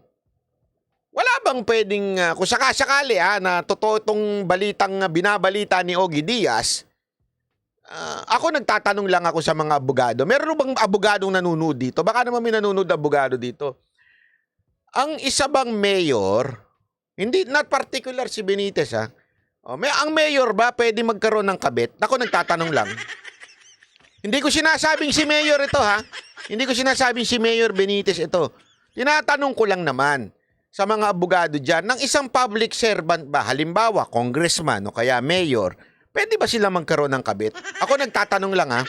Wala bang pwedeng, kung sakasakali na totoo itong balitang binabalita ni Ogie Diaz, ako nagtatanong lang ako sa mga abogado. Meron bang abogadong nanonood dito? Baka naman may nanonood abogado dito. Ang isa bang mayor, hindi, not particular si Benitez, ang mayor ba pwede magkaroon ng kabit? Ako nagtatanong lang. Hindi ko sinasabing si mayor ito, Hindi ko sinasabing si Mayor Benitez ito. Tinatanong ko lang naman sa mga abogado dyan, ng isang public servant ba, halimbawa, congressman o kaya mayor, pwede ba sila magkaroon ng kabit? Ako nagtatanong lang,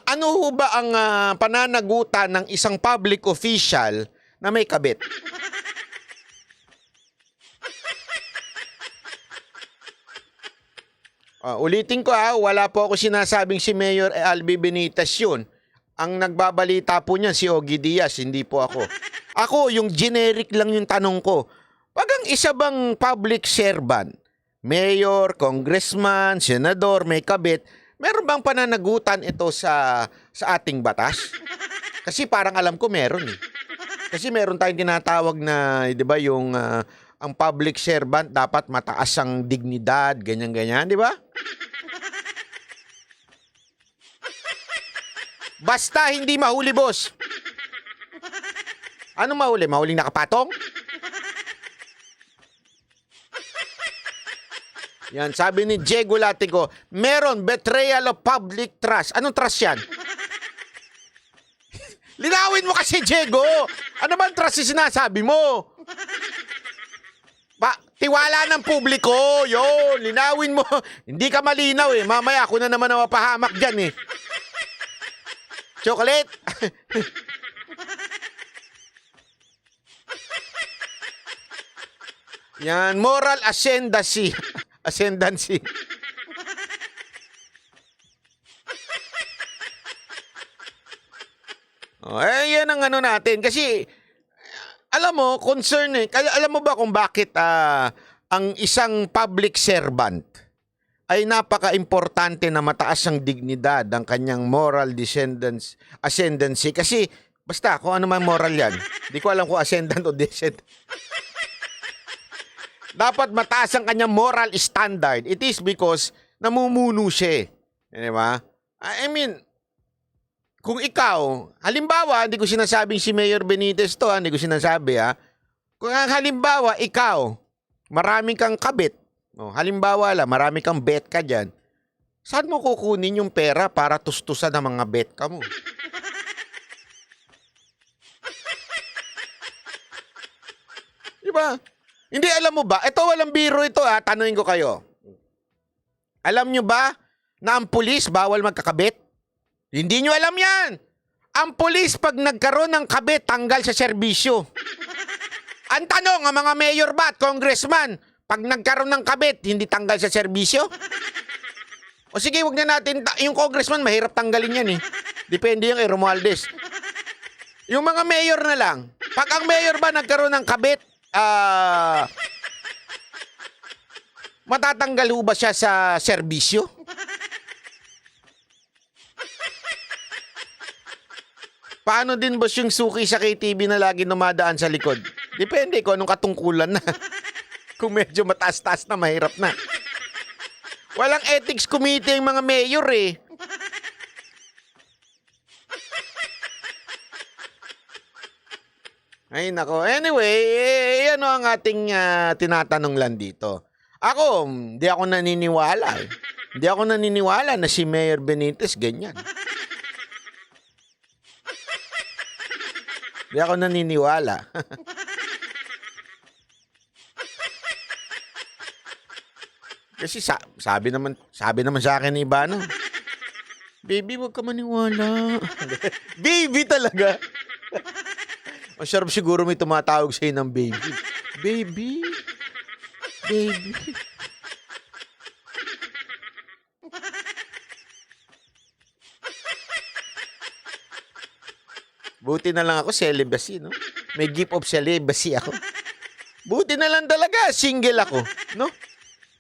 ano ho ba ang pananagutan ng isang public official na may kabit? Ulitin ko, wala po ako sinasabing si Mayor Albi Benitez yun. Ang nagbabalita po niyan si Ogie Diaz, hindi po ako. Ako, yung generic lang yung tanong ko. Pag ang isa bang public servant, mayor, congressman, senador, may kabit, meron bang pananagutan ito sa ating batas? Kasi parang alam ko meron Kasi meron tayong tinatawag na, di ba, yung ang public servant dapat mataas ang dignidad, ganyan-ganyan, di ba? Basta hindi mahuli, boss. Ano mahuli? Mahuling nakapatong? Yan, sabi ni Diego Latigo, meron betrayal of public trust. Anong trust yan? Linawin mo kasi, Diego. Ano bang trust yung sinasabi mo? Tiwala ng publiko. Yun, linawin mo. Hindi ka malinaw Mamaya ako na naman napapahamak dyan Chocolate? Yan, moral ascendancy. Ascendancy. Yan ang natin. Kasi, alam mo, concern alam mo ba kung bakit ang isang public servant ay napaka-importante na mataas ang dignidad, ang kanyang moral ascendancy. Kasi, basta, kung ano man moral yan. Di ko alam kung ascendant o descendant. Dapat mataas ang kanyang moral standard. It is because namumuno siya. Di ba? I mean, kung ikaw, halimbawa, hindi ko sinasabing si Mayor Benitez to, hindi ko sinasabi Kung halimbawa, ikaw, marami kang kabit, halimbawa lang, marami kang bet ka dyan, saan mo kukunin yung pera para tustusan ang mga bet ka mo? Di ba? Hindi, alam mo ba? Ito, walang biro ito, ha? Tanungin ko kayo. Alam nyo ba na ang pulis bawal magkakabit? Hindi nyo alam yan. Ang pulis pag nagkaroon ng kabit, tanggal sa serbisyo. Ang tanong, ang mga mayor ba at congressman, pag nagkaroon ng kabit, hindi tanggal sa serbisyo? O sige, wag na natin, yung congressman, mahirap tanggalin yan eh. Depende yung kay Romualdez. Yung mga mayor na lang. Pag ang mayor ba nagkaroon ng kabit, matatanggal ho ba siya sa serbisyo? Paano din boss yung suki sa KTV na lagi dumadaan sa likod? Depende kung anong katungkulan na. Kung medyo mataas-taas na, mahirap na. Walang ethics committee yung mga mayor eh. Ay nako. Anyway, ano ang ating tinatanong lang dito. Ako, hindi ako naniniwala. Hindi ako naniniwala na si Mayor Benitez ganyan. Hindi ako naniniwala. Kasi sabi naman sa akin ni Ivano, baby, wag ka maniwala. Baby talaga. Ang sarap siguro may tumatawag sa'yo ng baby. Baby. Baby. Buti na lang ako celibacy, no? May gift of celibacy ako. Buti na lang talaga, single ako, no?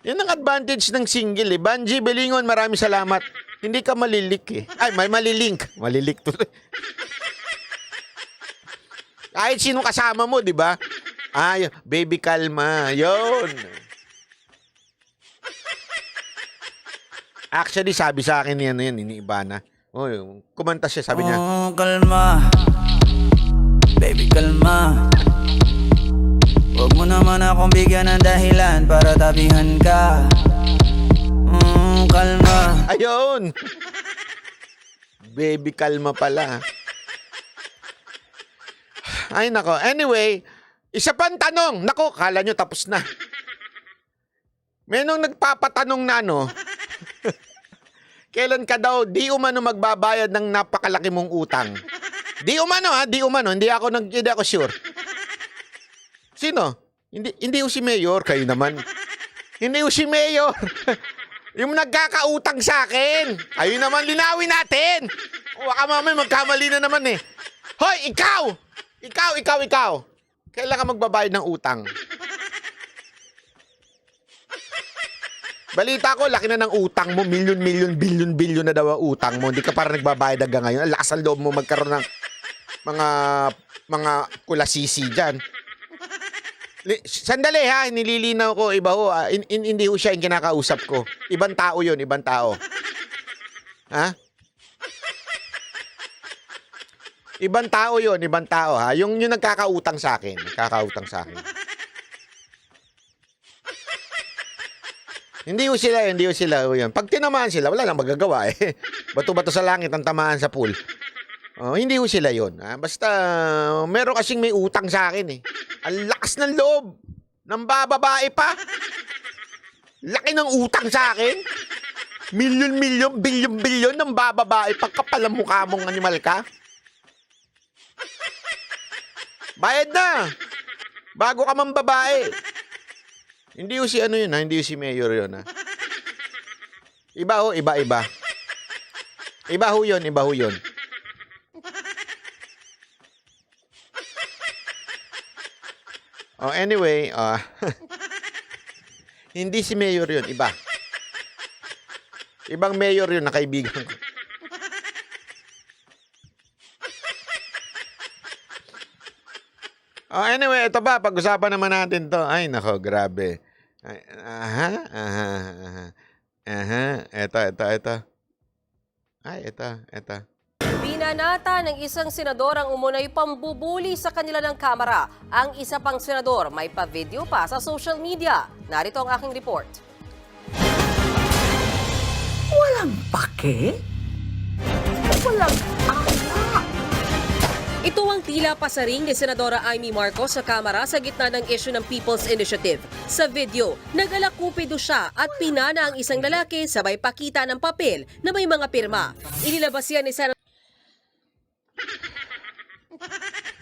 Yan ang advantage ng single, eh. Banji Belingon, maraming salamat. Hindi ka malilik, eh. Ay, may malilink. Malilik to. Kahit sino kasama mo, di ba? Ay, baby, kalma. Yun. Actually, sabi sa akin yan, ni Ivana. Oh, kumanta siya, sabi niya. Oh, kalma. Baby, kalma. Huwag mo naman akong bigyan ng dahilan para tabihan ka. Kalma. Ayun. Baby, kalma pala. Ay, nako. Anyway, isa pang tanong. Nako, kala nyo tapos na. May nung nagpapatanong na, no? Kailan ka daw di umano magbabayad ng napakalaki mong utang? Di umano, ha? Di umano. Hindi ako sure. Sino? Hindi si Mayor. Kayo naman. Hindi si Mayor. Yung nagkakautang sa akin. Ayun naman, linawin natin. Baka mamay magkamali na naman eh. Hoy, ikaw! Ikaw! Kailan ka magbabayad ng utang? Balita ko, laki na ng utang mo. Billion na daw ang utang mo. Hindi ka para nagbabayad hanggang ngayon. Ang lakas ang loob mo magkaroon ng mga kulasisi dyan. Sandali ha, nililinaw ko, iba ho. Hindi ho siya yung kinakausap ko. Ibang tao yun, ibang tao. Ha? Ibang tao yun, ibang tao ha. Yung nagkakautang sa akin. Hindi ho sila yun. Pag tinamaan sila, wala lang magagawa eh. Bato-bato sa langit ang tamaan sa pool. Oh, hindi ho sila yun. Ha? Basta, meron kasing may utang sa akin eh. Ang lakas ng loob. Nang bababae pa. Laki ng utang sa akin. Milyon, bilyon ng bababae. Pagkapal ang mukha mong animal ka. Bayad na. Bago ka mang babae. Hindi ho si ano yun ha. Hindi ho si Mayor yun ha. Iba ho, iba. Iba ho yun. Oh, anyway, hindi si Mayor yun, iba. Ibang Mayor yun na kaibigan ko. Oh, anyway, ito pa, pag-usapan naman natin to. Ay, nako, grabe. Ay, ito. Ay, ito. Binanata ng isang senador ang umunay pambubuli sa kanila ng kamera. Ang isa pang senador may pa-video pa sa social media. Narito ang aking report. Walang pake? Walang awa? Ito ang tila pasaring ni Senadora Amy Marcos sa Kamara sa gitna ng issue ng People's Initiative. Sa video, nag-alakupido siya at pinana ang isang lalaki sabay pakita ng papel na may mga pirma. Inilabas yan ni Senator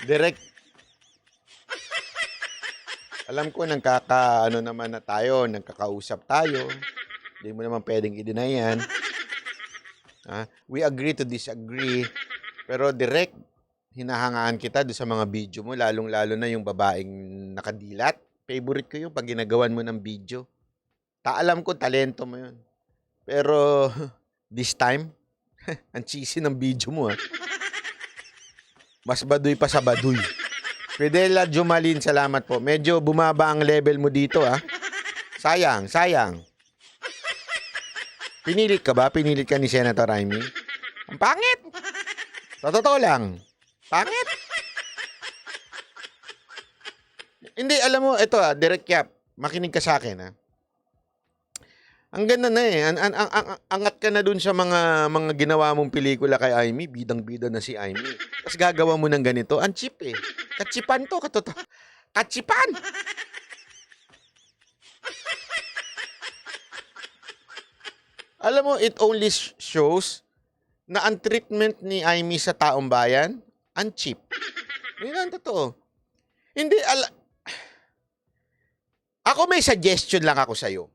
Direct. Alam ko, nagkakaano naman na tayo, nagkakausap tayo. Hindi mo naman pwedeng i-deny yan. We agree to disagree. Pero direct, hinahangaan kita doon sa mga video mo, lalong-lalo na yung babaeng nakadilat. Favorite ko yung pag ginagawan mo ng video. Alam ko, talento mo yun. Pero, this time, ang cheesy ng video mo, Mas baduy pa sa baduy. Fidela Jumalin, salamat po. Medyo bumaba ang level mo dito, Sayang, sayang. Pinilit ka ba? Pinilit ka ni Senator Amy? Ang pangit! Sa totoo lang. Pangit! Hindi, alam mo, ito Direct Yap, makinig ka sa akin, Ang ganda na angat ka na dun sa mga ginawa mong pelikula kay Amy, bidang-bida na si Amy. Tapos gagawa mo ng ganito, ang cheap Katsipan to, Katsipan! Alam mo, it only shows na ang treatment ni Amy sa taong bayan, ang cheap. Yun ang totoo. Hindi, ako may suggestion lang ako sa'yo.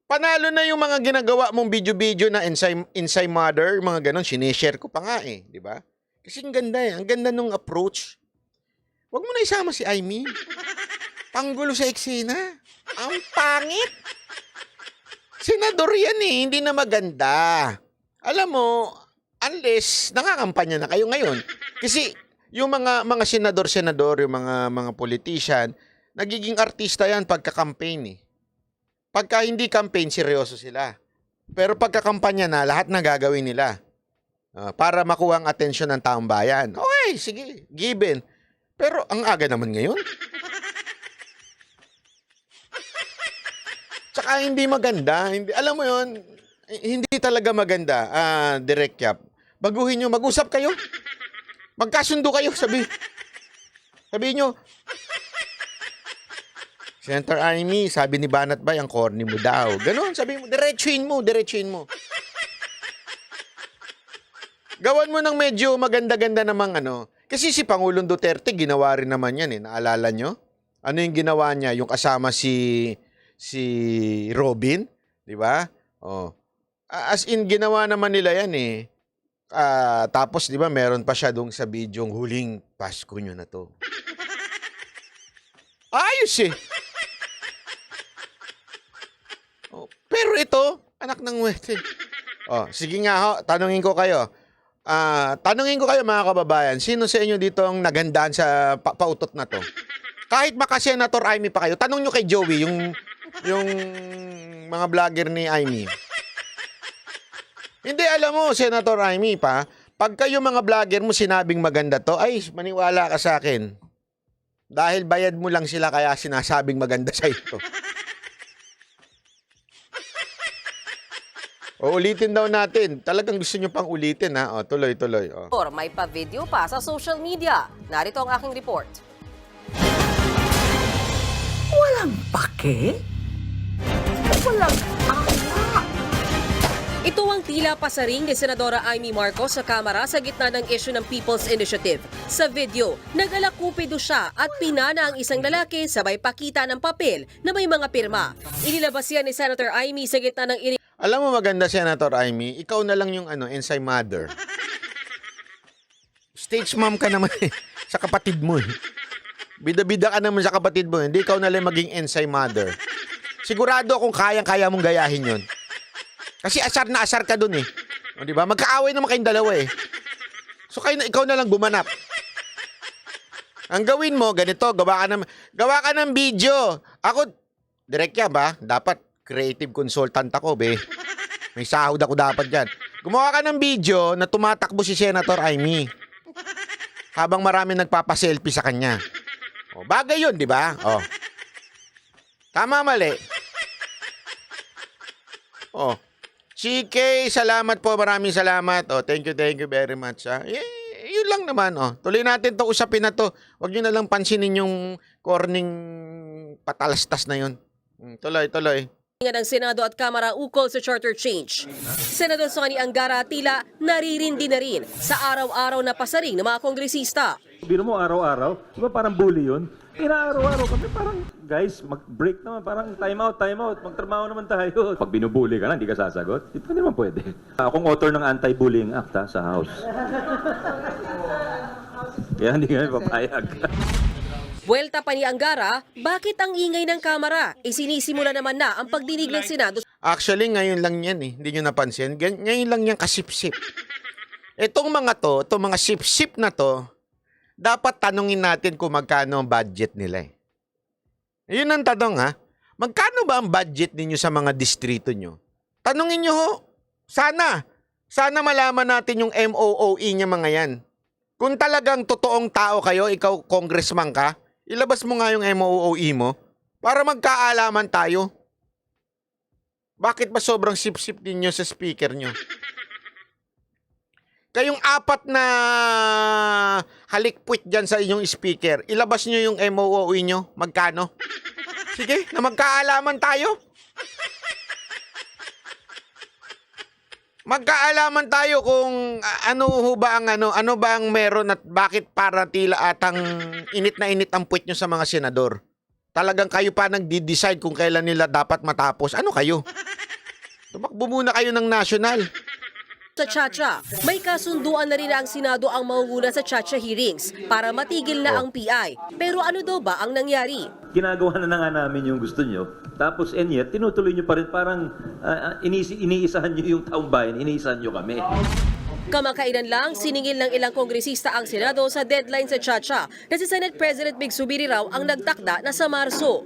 Panalo na yung mga ginagawa mong video-video na inside mother, mga ganon, sinishare ko pa nga di ba? Kasi ang ganda ang ganda nung approach. Huwag mo na isama si Amy. Panggulo sa eksena. Ang pangit. Senador yan hindi na maganda. Alam mo, unless nakakampanya na kayo ngayon. Kasi yung mga senador, yung mga politician, nagiging artista yan pagka-campaign Pagka hindi campaign, seryoso sila. Pero pagkakampanya na, lahat na gagawin nila. Para makuha ang atensyon ng taong bayan. Okay, sige, given. Pero ang aga naman ngayon. Tsaka hindi maganda. Alam mo yon, hindi talaga maganda. Direct Yap. Baguhin nyo, mag-usap kayo. Magkasundo kayo, sabihin nyo, Senator Amy, sabi ni Banat Bay, ang corny mo daw. Ganon, sabi mo, diretsuin mo. Gawan mo ng medyo maganda-ganda namang Kasi si Pangulong Duterte, ginawa rin naman yan Naalala nyo? Ano yung ginawa niya? Yung kasama si Robin, di ba? As in, ginawa naman nila yan tapos, di ba, meron pa siya dong sa bidyong huling Pasko nyo na to. Ayos Pero ito, anak ng wete. Sige nga tanungin ko kayo. Mga kababayan, sino sa inyo dito ang nagandaan sa pautot na to? Kahit maka-Senator Amy pa kayo, tanong nyo kay Joey, yung mga vlogger ni Amy. Hindi, alam mo, Senator Amy pag kayo mga vlogger mo sinabing maganda to, ay, maniwala ka sa akin. Dahil bayad mo lang sila kaya sinasabing maganda sa ito. Ulitin daw natin. Talagang gusto nyo pang ulitin tuloy-tuloy. may pa-video pa sa social media. Narito ang aking report. Walang pake? Walang awa? Ito ang tila pasaring ni Senadora Amy Marcos sa Kamara sa gitna ng issue ng People's Initiative. Sa video, nag-alakupido siya at pinana ang isang lalaki sabay pakita ng papel na may mga pirma. Inilabas yan ni Senator Amy sa gitna ng Alam mo maganda, Senator Amy, ikaw na lang yung inside mother. Stage mom ka naman sa kapatid mo Bida-bida ka naman sa kapatid mo. Hindi ikaw na lang maging inside mother. Sigurado akong kayang-kaya mong gayahin yon. Kasi asar na asar ka dun di ba? Magkaaway naman kayong dalawa So ikaw na lang gumanap. Ang gawin mo, ganito, gawa ka ng video. Ako, Direct Yap dapat creative consultant ako, May sahod ako dapat dyan. Gumawa ka ng video na tumatakbo si Senator Amy. Habang marami nagpapaselfie sa kanya. Bagay yun, di ba? Tama, mali. CK, salamat po. Maraming salamat. Thank you very much. Yun Yun lang naman, Tuloy natin 'to, usapin na 'to. Huwag niyo na lang pansinin yung corning patalastas na yun. Tuloy. ng Senado at Kamara ukol sa charter change. Senador Sonny Angara tila naririndi na rin sa araw-araw na pasaring ng mga kongresista. Biro mo araw-araw, di ba parang bully yun? Araw-araw kami parang, guys, mag-break naman, parang time out, magtrabaho naman tayo. Pag binubuli ka na, hindi ka sasagot, di pa naman pwede. Akong author ng anti-bullying act sa House. Kaya hindi kami papayag. Buwelta pa ni Angara, bakit ang ingay ng Kamara? Sinisimula naman na ang pagdinig ng Senado. Actually, ngayon lang yan Hindi nyo napansin. Ngayon lang yan kasip-sip. Itong mga sip-sip na to, dapat tanungin natin kung magkano ang budget nila Yun ang tanong Magkano ba ang budget ninyo sa mga distrito nyo? Tanungin nyo ho. Sana malaman natin yung MOOE niya mga yan. Kung talagang totoong tao kayo, ikaw congressman ka, ilabas mo nga yung MOOE mo para magkaalaman tayo. Bakit ba sobrang sip-sip ninyo sa speaker nyo? Kayong 4 na halikpwit dyan sa inyong speaker, ilabas nyo yung MOOE nyo. Magkano? Sige, na magkaalaman tayo. Magkaalaman tayo kung ano ba ang meron at bakit para tila atang init na init ang puwit nyo sa mga senador. Talagang kayo pa nagdi-decide kung kailan nila dapat matapos. Ano kayo? Tumakbo muna kayo ng national. Sa Chacha, may kasunduan na rin ang Senado ang mangunguna sa Chacha hearings para matigil na ang PI. Pero ano daw ba ang nangyari? Ginagawa na nga namin yung gusto nyo, tapos and yet, tinutuloy nyo pa rin, parang iniisahan nyo yung taong bayan, iniisahan nyo kami. Kamakailan lang, siningil ng ilang kongresista ang Senado sa deadline sa Chacha na si Senate President Mig Subiri raw ang nagtakda na sa Marso.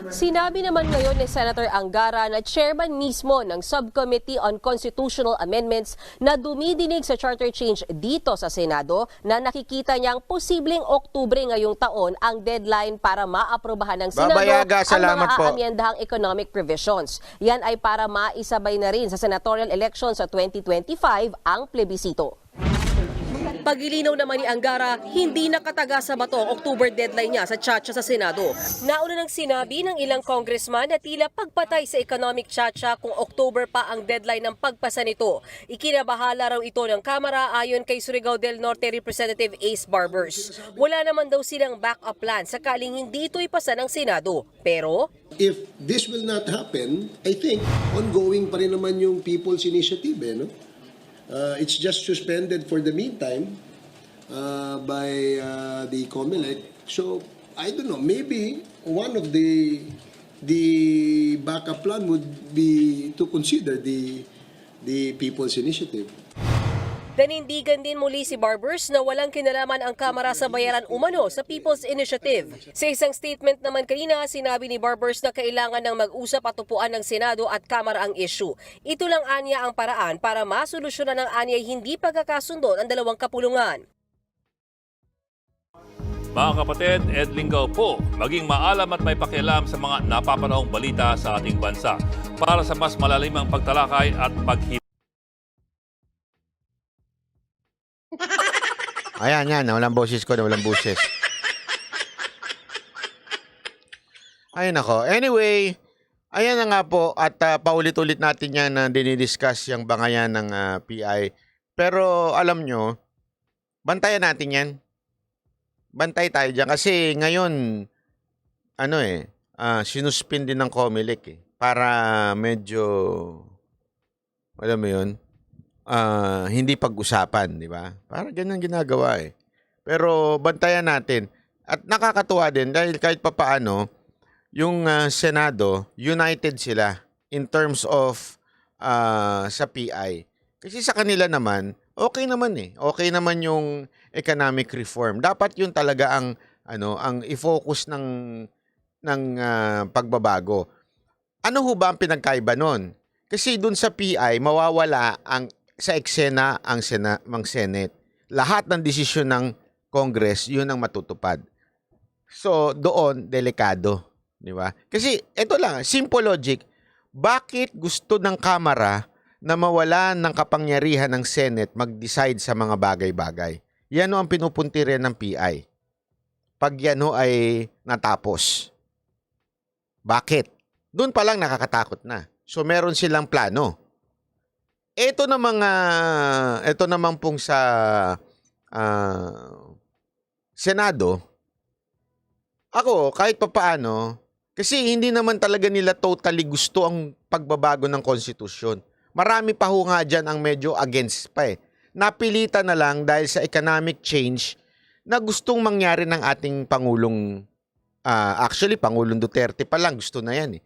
Sinabi naman ngayon ni Senator Angara na chairman mismo ng Subcommittee on Constitutional Amendments na dumidinig sa charter change dito sa Senado na nakikita niyang posibleng Oktubre ngayong taon ang deadline para maaprobahan ng Senado Babayaga, salamat ang mga po. aamyendahang economic provisions. Yan ay para maisabay na rin sa senatorial elections sa 2025 ang plebisito. Pagilinaw naman ni Angara, hindi nakataga sa bato ang October deadline niya sa Chacha sa Senado. Nauna nang sinabi ng ilang congressman na tila pagpatay sa economic Chacha kung October pa ang deadline ng pagpasa nito. Ikinabahala raw ito ng Kamara ayon kay Surigao del Norte Representative Ace Barbers. Wala naman daw silang backup plan sakaling hindi ito ipasa ng Senado. Pero if this will not happen, I think ongoing pa rin naman yung People's Initiative, no? It's just suspended for the meantime by the COMELEC. So, I don't know, maybe one of the backup plan would be to consider the People's Initiative. nanindigan din muli si Barbers na walang kinalaman ang Kamara sa bayaran umano sa People's Initiative. Sa isang statement naman kanina, sinabi ni Barbers na kailangan ng mag-usap at upuan ng Senado at Kamara ang issue. Ito lang anya ang paraan para masolusyonan ng anyay hindi pagkakasundo ng dalawang kapulungan. Mga kapatid, Ed Lingaw po, maging maalam at may pakialam sa mga napapanahong balita sa ating bansa para sa mas malalimang pagtalakay at paghihintay. Ayan, yan. Walang boses ko, walang boses. Ayun ako. Anyway, ayan na nga po. At paulit-ulit natin yan na dinidiscuss yung bangayan ng PI. Pero alam nyo, bantayan natin yan. Bantay tayo dyan. Kasi ngayon, sinuspin din ng COMELEC para medyo, alam mo yun, hindi pag-usapan, di ba? Para ganyan ginagawa Pero bantayan natin. At nakakatuwa din dahil kahit papaano, yung Senado, united sila in terms of sa PI. Kasi sa kanila naman, okay naman Okay naman yung economic reform. Dapat yun talaga ang i-focus ng pagbabago. Ano ho ba ang pinagkaiba nun? Kasi dun sa PI, mawawala sa eksena ang Senate. Lahat ng desisyon ng Congress, yun ang matutupad. So, doon, delikado. Di ba? Kasi, ito lang, simple logic. Bakit gusto ng Kamara na mawalan ng kapangyarihan ng Senate mag-decide sa mga bagay-bagay? Yan ho ang pinupuntirya ng PI. Pag yan ho ay natapos. Bakit? Doon pa lang nakakatakot na. So meron silang plano. Ito naman pong sa Senado, ako kahit papaano, kasi hindi naman talaga nila totally gusto ang pagbabago ng konstitusyon. Marami pa ho nga dyan ang medyo against pa eh. Napilitan na lang dahil sa economic change na gustong mangyari ng ating Pangulong, actually Pangulong Duterte pa lang gusto na yan eh.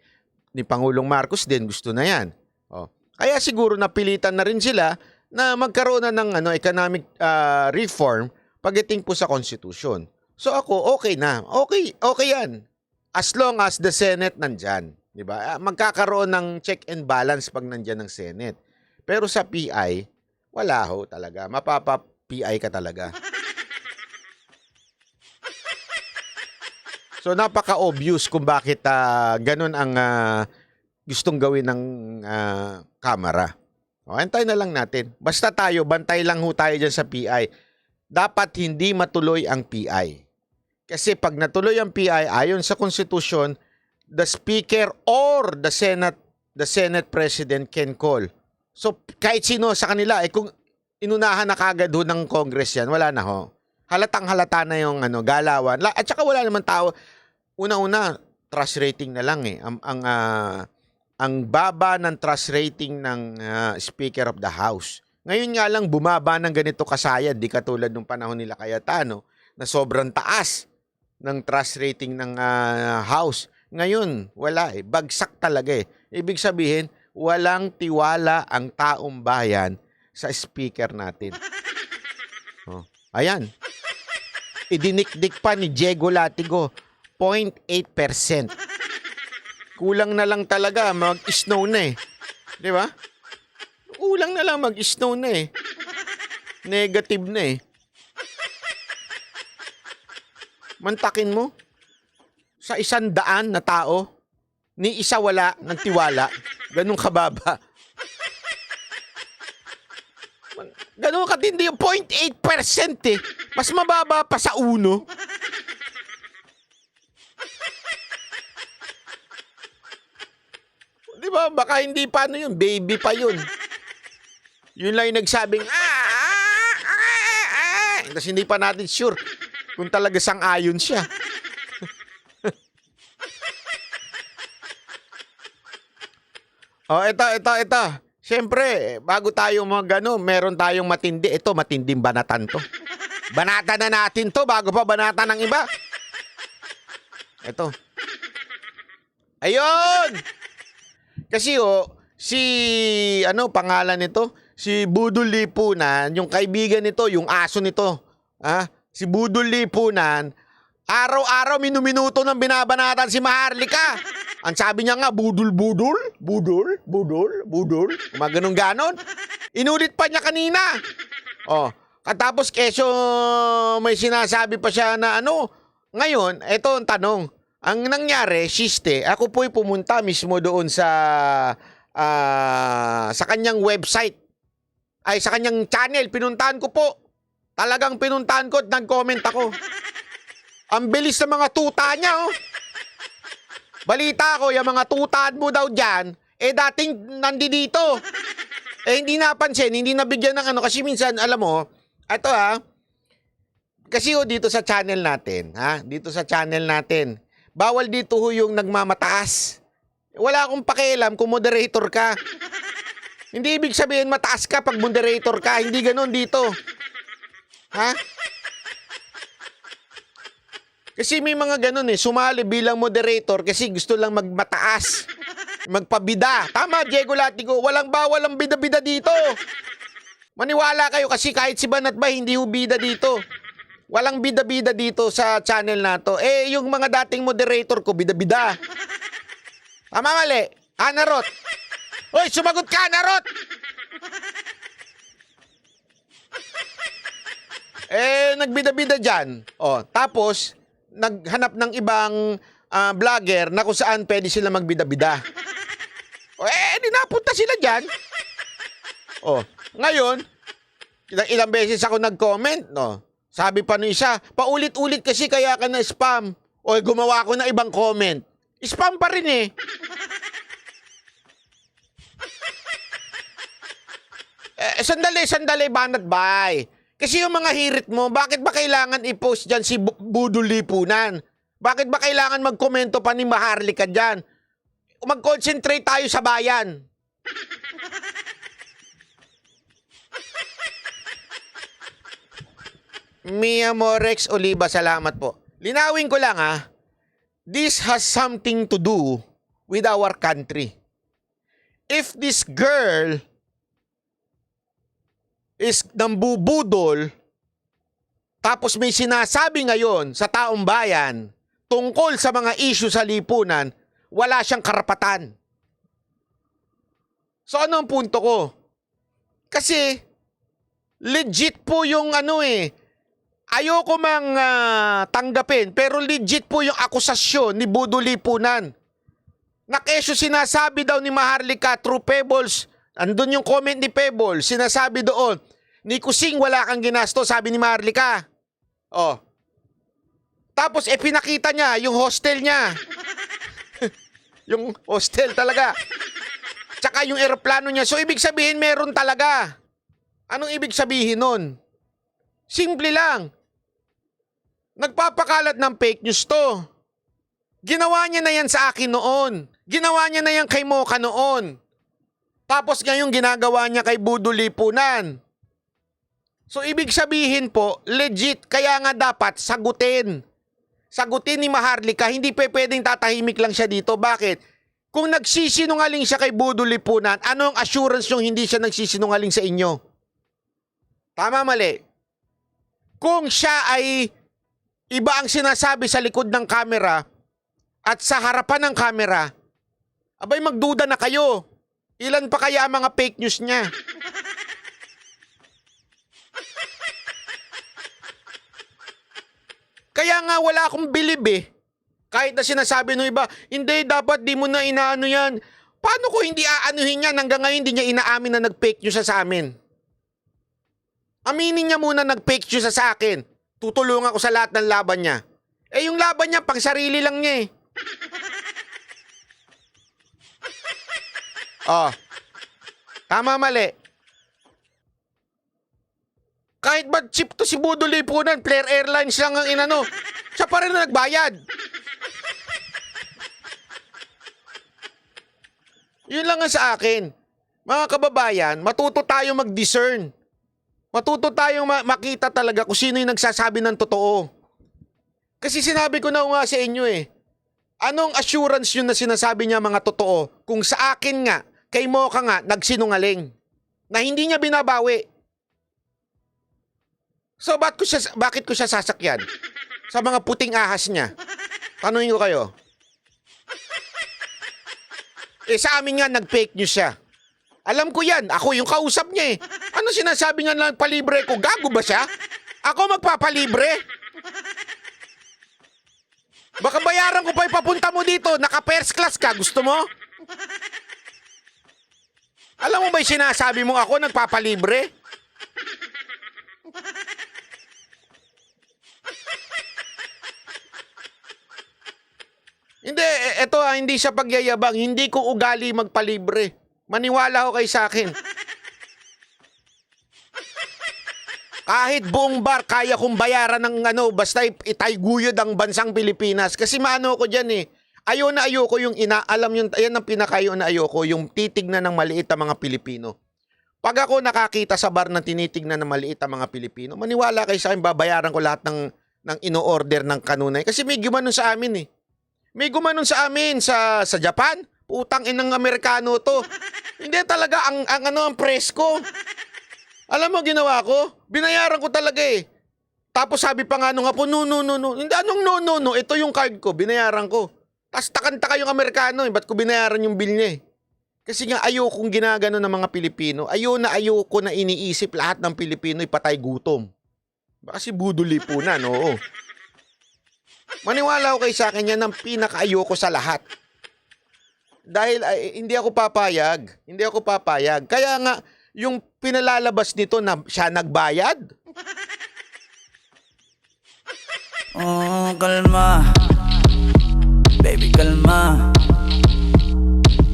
Ni Pangulong Marcos din gusto na yan. Oh. Kaya siguro napilitan na rin sila na magkaroon na ng economic reform pagdating po sa konstitusyon. So ako, okay na. Okay yan. As long as the Senate nandyan. Diba? Magkakaroon ng check and balance pag nandyan ng Senate. Pero sa PI, wala ho talaga. Mapapa-PI ka talaga. So napaka-obvious kung bakit ganun ang gustong gawin ng Kamara. O, antay na lang natin. Basta tayo, bantay lang ho tayo dyan sa PI. Dapat hindi matuloy ang PI. Kasi pag natuloy ang PI, ayon sa konstitusyon, the Speaker or the Senate President can call. So kahit sino sa kanila, kung inunahan na kagad ho ng Congress yan, wala na ho. Halatang halata na yung galawan. At saka wala naman tao. Una-una, trust rating na lang eh. Ang baba ng trust rating ng Speaker of the House. Ngayon nga lang bumaba ng ganito kasayad, di katulad nung panahon nila Cayetano na sobrang taas ng trust rating ng House. Ngayon, wala eh. Bagsak talaga eh. Ibig sabihin, walang tiwala ang taong bayan sa speaker natin. Oh, ayan. Idinikdik pa ni Diego Latigo, 0.8%. Kulang na lang talaga, mag-snow na eh. Di ba? Kulang na lang, mag-snow na eh. Negative na eh. Mantakin mo, sa 100 na tao, ni isa wala ng tiwala. Ganun kababa. Ganun katindi yung 0.8% eh. Mas mababa pa sa 1. Di ba? Baka hindi pa yun. Baby pa yun. Yun lang yung nagsabing, Tapos hindi pa natin sure kung talaga sang-ayon siya. Oh, ito. Siyempre, bago tayo meron tayong matindi. Ito, matinding banatan to. Banata na natin to bago pa banata ng iba. Ito. Ayun! Kasi pangalan nito? Si Budol Lipunan, yung kaibigan nito, yung aso nito. Si Budol Lipunan, araw-araw minuminuto ng binabanatan si Maharlika. Ang sabi niya nga, budol. Ganon. Inulit pa niya kanina. Oh, katapos keso may sinasabi pa siya na Ngayon, eto ang tanong. Ang nangyari, ako po'y pumunta mismo doon sa kanyang website. Ay, sa kanyang channel. Pinuntahan ko po. Talagang pinuntahan ko at nag-comment ako. Ang bilis ng mga tuta niya, oh. Balita ko, yung mga tutaan mo daw dyan, dating nandito. Hindi napansin, hindi nabigyan ng kasi minsan, alam mo, ito kasi dito sa channel natin, bawal dito yung nagmamataas. Wala akong pakialam kung moderator ka. Hindi ibig sabihin mataas ka pag moderator ka, hindi ganoon dito. Kasi may mga ganun sumali bilang moderator kasi gusto lang magmataas, magpabida. Tama, Diego Latigo, walang bawal ang bida-bida dito. Maniwala kayo kasi kahit si Banat ba hindi bida dito. Walang bida-bida dito sa channel na to. Yung mga dating moderator ko, bida-bida. Tama, mali. Narot. Hoy, sumagot ka, Narot! Nagbida-bida dyan. Tapos, naghanap ng ibang vlogger na kung saan pwede sila magbida-bida. Di napunta sila dyan. Ngayon, ilang beses ako nag-comment, Sabi pa ng isa, paulit-ulit kasi kaya ka na spam. O gumawa ko na ibang comment. Spam pa rin eh. Sandali, banat bay. Kasi yung mga hirit mo, bakit ba kailangan i-post dyan si Budol Lipunan? Bakit ba kailangan magkomento pa ni Maharlika dyan? Mag-concentrate tayo sa bayan. Mia Morex Oliva, salamat po. Linawin ko lang this has something to do with our country. If this girl is nambubudol, tapos may sinasabi ngayon sa taong bayan tungkol sa mga issue sa lipunan, wala siyang karapatan. So ano ang punto ko? Kasi legit po yung ayoko mang tanggapin, pero legit po yung akusasyon ni Budol Lipunan. Nakesyo sinasabi daw ni Maharlika through Pebbles. Andun yung comment ni Pebbles, sinasabi doon, ni Kusing wala kang ginasto, sabi ni Maharlika. Oh. Tapos pinakita niya yung hostel niya. Yung hostel talaga. Tsaka yung eroplano niya. So ibig sabihin meron talaga. Anong ibig sabihin nun? Simple lang. Nagpapakalat ng fake news to. Ginawa niya na yan sa akin noon. Ginawa niya na yan kay Mocha noon. Tapos ngayon ginagawa niya kay Budol Lipunan. So ibig sabihin po, legit, kaya nga dapat sagutin. Sagutin ni Maharlika, hindi pwedeng tatahimik lang siya dito. Bakit? Kung nagsisinungaling siya kay Budol Lipunan, ano ang assurance yung hindi siya nagsisinungaling sa inyo? Tama, mali? Kung siya ay iba ang sinasabi sa likod ng kamera at sa harapan ng kamera, abay magduda na kayo. Ilan pa kaya ang mga fake news niya? Kaya nga wala akong bilib eh. Kahit na sinasabi ng iba, hindi, dapat di mo na inaano yan. Paano ko hindi aanuhin yan? Hanggang ngayon hindi niya inaamin na nag-fake news sa amin. Aminin niya muna nag-fake news sa akin. Tutulungan ko sa lahat ng laban niya. Eh yung laban niya, pang sarili lang niya eh. Oh. Tama, mali. Kahit ba chip to si Budol Lipunan, Flair Airlines lang ang inano, siya pa rin na nagbayad. Yun lang ang sa akin. Mga kababayan, matuto tayo mag-discern. Matuto tayong makita talaga kung sino yung nagsasabi ng totoo. Kasi sinabi ko na nga sa inyo eh. Anong assurance yun na sinasabi niya mga totoo kung sa akin nga, kay Mocha nga, nagsinungaling. Na hindi niya binabawi. So bakit ko siya sasakyan? Sa mga puting ahas niya. Tanungin ko kayo. Sa amin nga nag-fake news siya. Alam ko yan. Ako yung kausap niya eh. Ano sinasabi nga lang palibre ko? Gago ba siya? Ako magpapalibre? Baka bayaran ko pa ipapunta mo dito. Naka-first class ka. Gusto mo? Alam mo ba yung sinasabi mo ako nagpapalibre? Hindi, hindi siya pagyayabang. Hindi ko ugali magpalibre. Maniwala ho kayo sa akin. Kahit buong bar, kaya kong bayaran ng basta itayguyod ang bansang Pilipinas. Kasi maano ko dyan eh. Ayaw na ayoko yung alam yun, yan ang pinakayo na ayoko, yung titignan ng maliit ang mga Pilipino. Pag ako nakakita sa bar na tinitignan ng maliit ang mga Pilipino, maniwala kayo sa akin, babayaran ko lahat ng ino-order ng kanunay. Kasi may gumanon sa amin eh. May gumanon sa amin sa Japan. Putang inang Amerikano to. Hindi talaga ang presko. Alam mo ginawa ko? Binayaran ko talaga eh. Tapos sabi pa nga nung apo, no. Hindi, anong no. Ito yung card ko, binayaran ko. Tapos takanta kayong Amerikano eh. Ba't ko binayaran yung bill niya eh? Kasi nga ayokong ginagano ng mga Pilipino. Ayoko na iniisip lahat ng Pilipino ipatay gutom. Baka si Budol Lipunan, oo. Maniwala ko kayo sa akin, yan ang pinakaayoko sa lahat. Dahil hindi ako papayag. Kaya nga, yung pinalalabas nito na siya nagbayad. Kalma, baby kalma.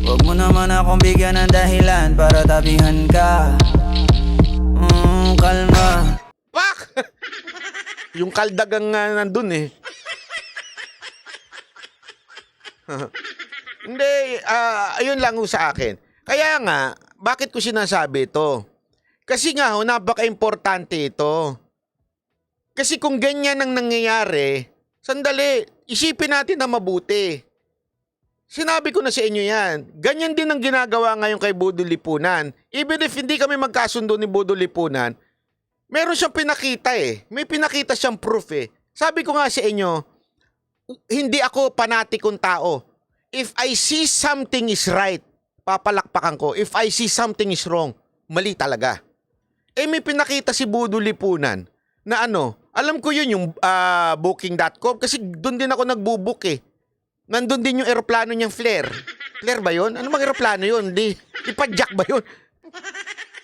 Huwag mo naman akong bigyan ng dahilan para tabihan ka. Kalma. Pak! Yung kaldagang nandun eh. Hindi, ayun lang ho sa akin. Kaya nga, bakit ko sinasabi ito? Kasi nga ho, napaka-importante ito. Kasi kung ganyan ang nangyayari, sandali, isipin natin na mabuti. Sinabi ko na sa inyo yan. Ganyan din ang ginagawa ngayon kay Bodo Lipunan. Even if hindi kami magkasundo ni Bodo Lipunan, meron siyang pinakita eh. May pinakita siyang proof eh. Sabi ko nga sa inyo, hindi ako panatikong tao. If I see something is right, papalakpakan ko. If I see something is wrong, mali talaga. Eh may pinakita si Bodo Lipunan na alam ko yun yung booking.com kasi doon din ako nagbubook eh. Nandun din yung eroplano niyang Flair. Flair ba yun? Ano bang eroplano yun? Di Padjak ba yun?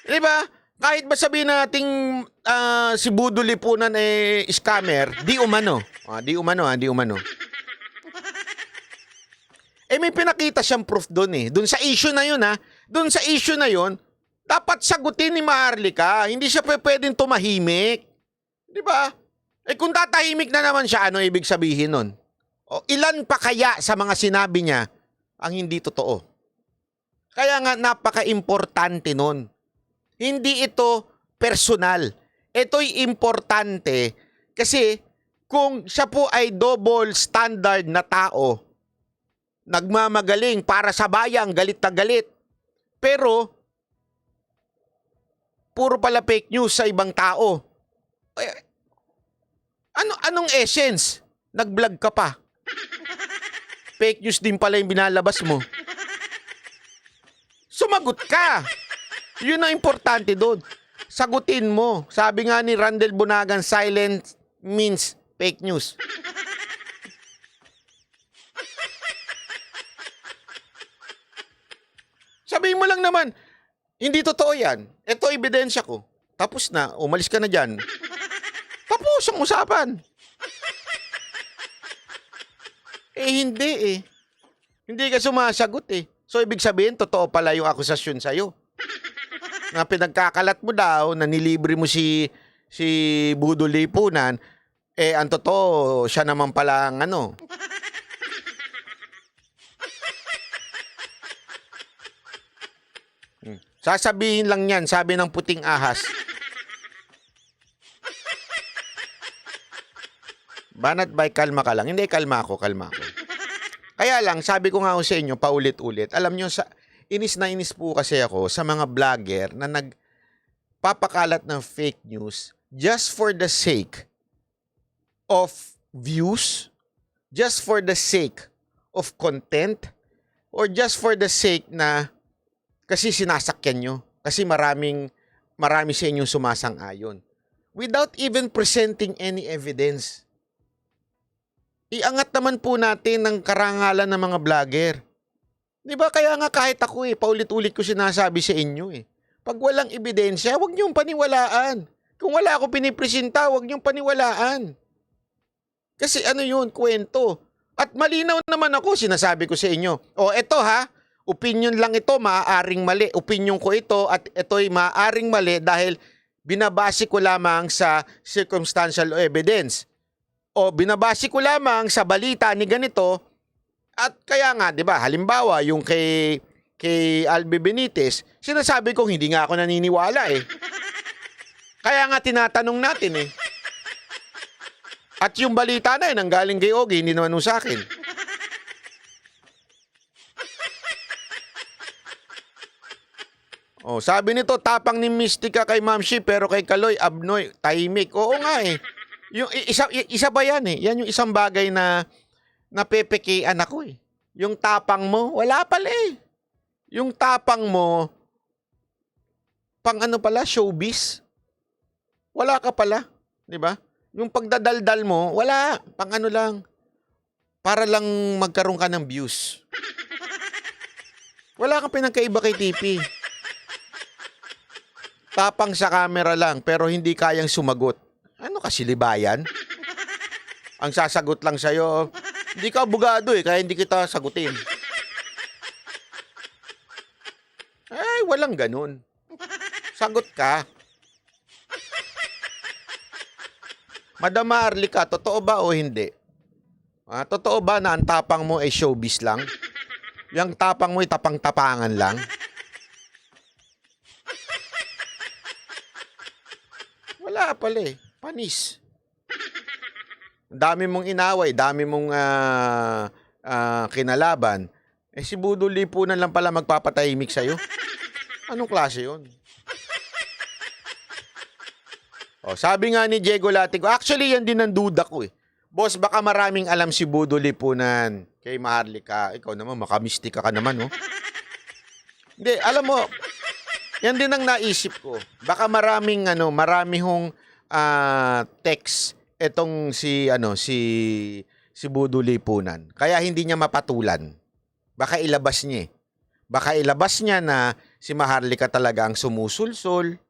Diba? Kahit ba sabihin nating si Bodo Lipunan scammer, di umano. Di umano. Eh may pinakita siyang proof doon eh. Doon sa issue na yun Doon sa issue na yun, dapat sagutin ni Maharlika. Hindi siya pwedeng tumahimik. Di ba? Eh kung tatahimik na naman siya, ano ibig sabihin nun? O ilan pa kaya sa mga sinabi niya ang hindi totoo? Kaya nga napaka-importante nun. Hindi ito personal. Ito'y importante kasi kung siya po ay double standard na tao, nagmamagaling para sa bayan, galit na galit, pero puro pala fake news sa ibang tao. Anong essence? Nag-vlog ka pa. Fake news din pala yung binalabas mo. Sumagot ka. Yun ang importante doon. Sagutin mo. Sabi nga ni Randel Bunagan, silence means fake news. Sabihin mo lang naman, hindi totoo yan. Ito ebidensya ko. Tapos na, umalis ka na dyan. Tapos ang usapan. Hindi eh. Hindi ka sumasagot eh. So, ibig sabihin, totoo pala yung akusasyon sa'yo. Na pinagkakalat mo daw, na nilibre mo si Bodo Lipunan, ang totoo, siya naman pala ang Sasabihin lang yan, sabi ng puting ahas. Banat by kalma ka lang. Hindi, kalma ako. Kaya lang, sabi ko nga sa inyo, paulit-ulit. Alam nyo, inis na inis po kasi ako sa mga vlogger na nagpapakalat ng fake news just for the sake of views, just for the sake of content, or just for the sake na kasi sinasakyan nyo. Kasi marami sa inyong sumasang-ayon. Without even presenting any evidence. Iangat naman po natin ang karangalan ng mga vlogger. Di ba? Kaya nga kahit ako paulit-ulit ko sinasabi sa inyo Pag walang ebidensya, huwag niyong paniwalaan. Kung wala ako pinipresenta, huwag niyong paniwalaan. Kasi yun, kwento. At malinaw naman ako, sinasabi ko sa inyo. Eto opinion lang ito, maaaring mali. Opinion ko ito at ito'y maaaring mali dahil binabase ko lamang sa circumstantial evidence. O binabase ko lamang sa balita ni ganito at kaya nga, di ba, halimbawa, yung kay Albi Benitez, sinasabi kong hindi nga ako naniniwala Kaya nga tinatanong natin At yung balita na ang galing kay Ogie, hindi naman sa akin. Sabi nito, tapang ni Mystica kay Ma'am Shi, pero kay Kaloy, abnoy, tahimik. Oo nga Yung isa ba yan Yan yung isang bagay na napepekian ako Yung tapang mo, wala pala Yung tapang mo, pang pala, showbiz. Wala ka pala, di ba? Yung pagdadaldal mo, wala, pang lang. Para lang magkaroon ka ng views. Wala kang pinagkaiba kay TP. Tapang sa camera lang, pero hindi kayang sumagot. Ano kasi libayan? Ang sasagot lang sa'yo, hindi ka abogado kaya hindi kita sagutin. Ay, walang ganun. Sagot ka. Madam Maharlika, totoo ba o hindi? Totoo ba na ang tapang mo ay showbiz lang? Yung tapang mo ay tapang-tapangan lang? Wala pala panis. Dami mong inaway, dami mong kinalaban. Si Budol Lipunan lang pala magpapatahimik sa'yo. Anong klase yun? Sabi nga ni Diego Latigo, actually yan din ang duda ko Boss, baka maraming alam si Budol Lipunan kay Maharlika. Ikaw naman, makamistika ka naman, Hindi, alam mo, yan din ang naisip ko. Baka marami hong text etong si Budol Lipunan. Kaya hindi niya mapatulan. Baka ilabas niya Baka ilabas niya na si Maharlika talaga ang sumusulsol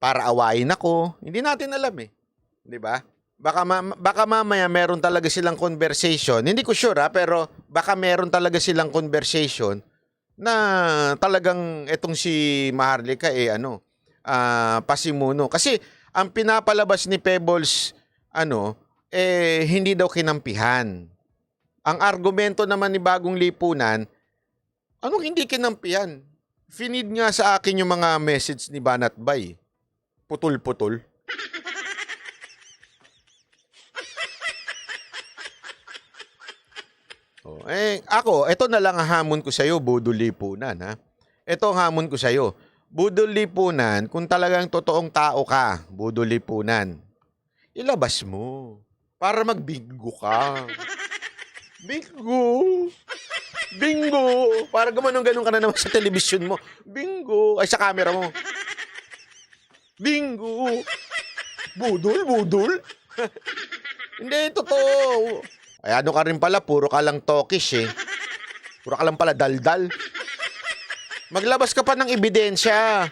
para awayin ako. Hindi natin alam 'Di ba? Baka mamaya meron talaga silang conversation. Hindi ko sure pero baka meron talaga silang conversation na talagang etong si Maharlika pasimuno. Kasi ang pinapalabas ni Pebbles hindi daw kinampihan. Ang argumento naman ni Bagong Lipunan, anong hindi kinampihan? Finid nga sa akin yung mga message ni Banat Bay. Putol-putol. Ako, ito na lang ang hamon ko sa'yo, Budol Lipunan, Ito ang hamon ko sa'yo. Budol Lipunan, kung talagang totoong tao ka, Budol Lipunan, ilabas mo para magbingo ka. Bingo! Bingo! Para gumanong-ganon ka na naman sa telebisyon mo. Bingo! Ay, sa camera mo. Bingo! Budol, budol? Hindi, totoo. Ay, ano ka rin pala, puro ka lang talkish Puro ka lang pala daldal. Maglabas ka pa ng ebidensya.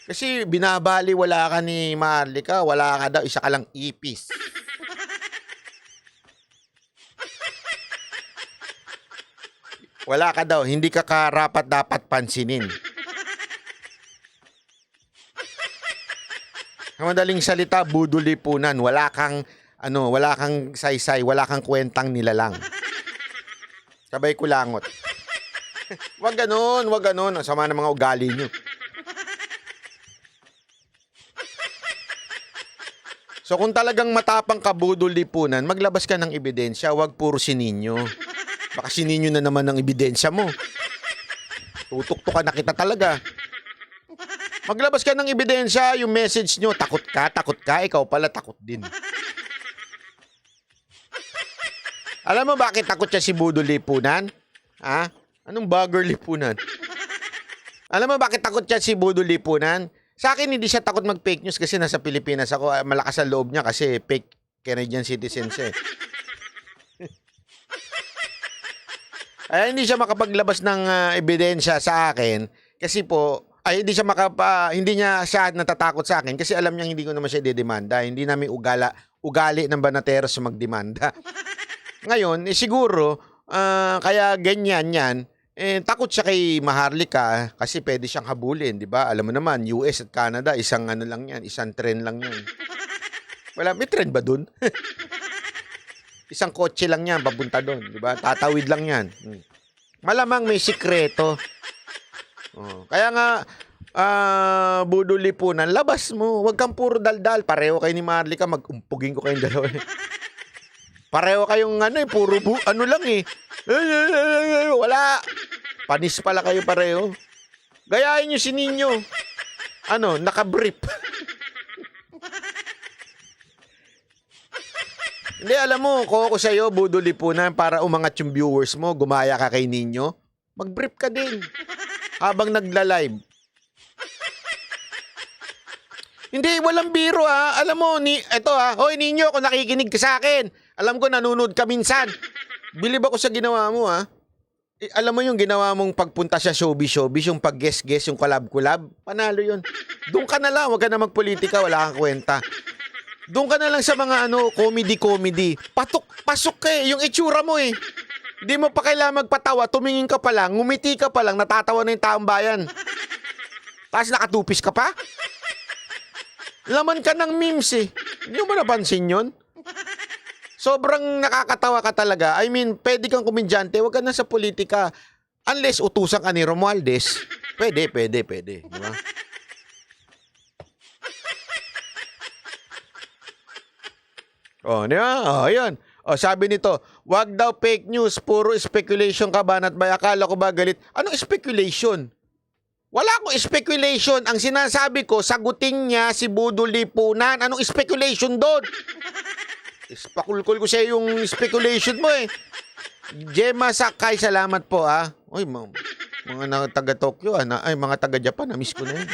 Kasi binabali, wala ka ni Maharlika, wala ka daw, isa ka lang ipis. Wala ka daw, hindi ka karapat dapat pansinin. Ang madaling salita, Budol Lipunan, wala kang saysay, wala kang kwentang nilalang. Sabay kulangot. Wag ganon. Ang sama ng mga ugali nyo. So kung talagang matapang ka, Budol Lipunan, maglabas ka ng ebidensya, wag puro sininyo. Baka sininyo na naman ng ebidensya mo. Tutuktukan na kita talaga. Maglabas ka ng ebidensya, yung message nyo, takot ka, ikaw pala takot din. Alam mo bakit takot siya si Budol Lipunan? Anong Bagger Lipunan? Alam mo bakit takot siya si Budol Lipunan? Sa akin, hindi siya takot mag-fake news kasi nasa Pilipinas ako. Malakas ang loob niya kasi fake Canadian citizen siya Ay, hindi siya makapaglabas ng ebidensya sa akin kasi hindi niya natatakot sa akin kasi alam niya hindi ko naman siya didemanda. Hindi namin ugali ng Banateros magdemanda. Ngayon, siguro, kaya ganyan yan, takot siya kay Maharlika kasi pwede siyang habulin, di ba? Alam mo naman, US at Canada, isang lang yan, isang tren lang yan. May tren ba dun? Isang kotse lang yan, papunta doon, di ba? Tatawid lang yan. Malamang may sikreto. Kaya nga, Budol Lipunan, labas mo. Huwag kang puro daldal. Pareho kayo ni Maharlika, mag-umpugin ko kayong dalawa. Pareho kayong puro wala. Panis pala kayo pareho. Gayahin nyo si Ninyo. Nakabrief. Hindi, alam mo, ko sa'yo, Budol Lipunan, para umangat yung viewers mo, gumaya ka kay Ninyo, mag-brief ka din. Habang nagla-live. Hindi, walang biro Alam mo, Hoy Ninyo, kung nakikinig ka sa akin, alam ko nanonood ka minsan. Bilib ako sa ginawa mo alam mo yung ginawa mong pagpunta sa showbiz, yung pag-guess, yung collab, panalo yun. Doon ka na lang, wag ka na magpolitika, wala kang kwenta. Doon ka na lang sa mga comedy. Pasok ka eh. Yung itsura mo eh. Hindi mo pa kailangan magpatawa. Tumingin ka pa lang. Ngumiti ka pa lang. Natatawa na yung taong bayan. Tapos nakatupis ka pa? Laman ka ng memes eh. Hindi mo napansin yun? Sobrang nakakatawa ka talaga. I mean, pwede kang komedyante. Huwag ka na sa politika. Unless utusan ka ni Romualdez. Pwede. Di ba? Di ba? Ayun. Sabi nito, wag daw fake news, puro speculation ka banat bay. Akala ko ba galit? Anong speculation? Wala akong speculation. Ang sinasabi ko, sagutin niya si Budol Lipunan. Anong speculation doon? Ispakulkul ko siya yung speculation mo eh. Gemma Sakay, salamat po ah. Uy, mga taga Tokyo, ay mga taga Japan, na-miss ko na yun.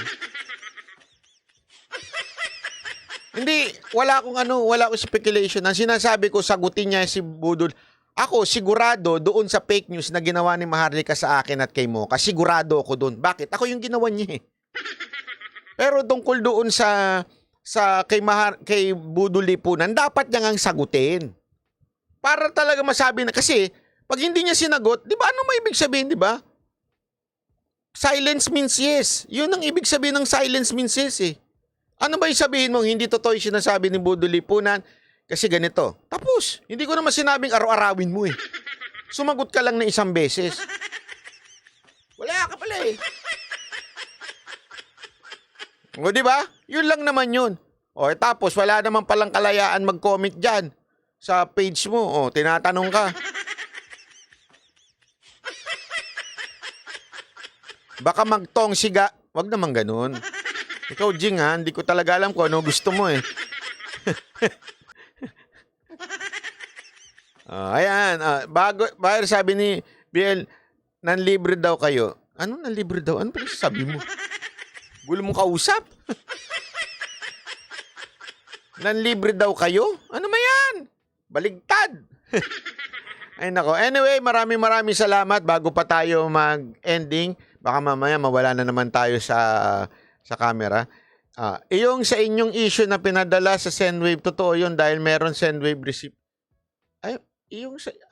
Hindi, wala akong speculation. Ang sinasabi ko, sagutin niya si Budol. Ako, sigurado doon sa fake news na ginawa ni Maharlika sa akin at kay Mocha. Sigurado ako doon. Bakit? Ako yung ginawa niya eh. Pero tungkol doon sa kay Budol Lipunan, dapat niya ngang sagutin. Para talaga masabi na, kasi pag hindi niya sinagot, di ba ano may ibig sabihin, di ba? Silence means yes. Yun ang ibig sabihin ng silence means yes eh. Ano ba yung sabihin mo? Hindi totoo yung sinasabi ni Budol Lipunan kasi ganito. Tapos, hindi ko naman sinabing araw-arawin mo eh. Sumagot ka lang na isang beses. Wala ka pala eh. O di ba? Yun lang naman yun. Tapos wala naman palang kalayaan mag-comment dyan sa page mo. Tinatanong ka. Baka magtong siga. Wag naman ganun. Ikaw, Jing, ha? Hindi ko talaga alam kung ano gusto mo eh. Ayan. Bago sabi ni BL, nanlibre daw kayo. Ano nanlibre daw? Ano pa sabi mo? Gulo mong kausap? Nanlibre daw kayo? Ano ba yan? Baligtad. Ay nako. Anyway, maraming salamat. Bago pa tayo mag-ending, baka mamaya mawala na naman tayo sa camera. Yung sa inyong issue na pinadala sa Sendwave, totoo yun dahil meron Sendwave receipt. Ay,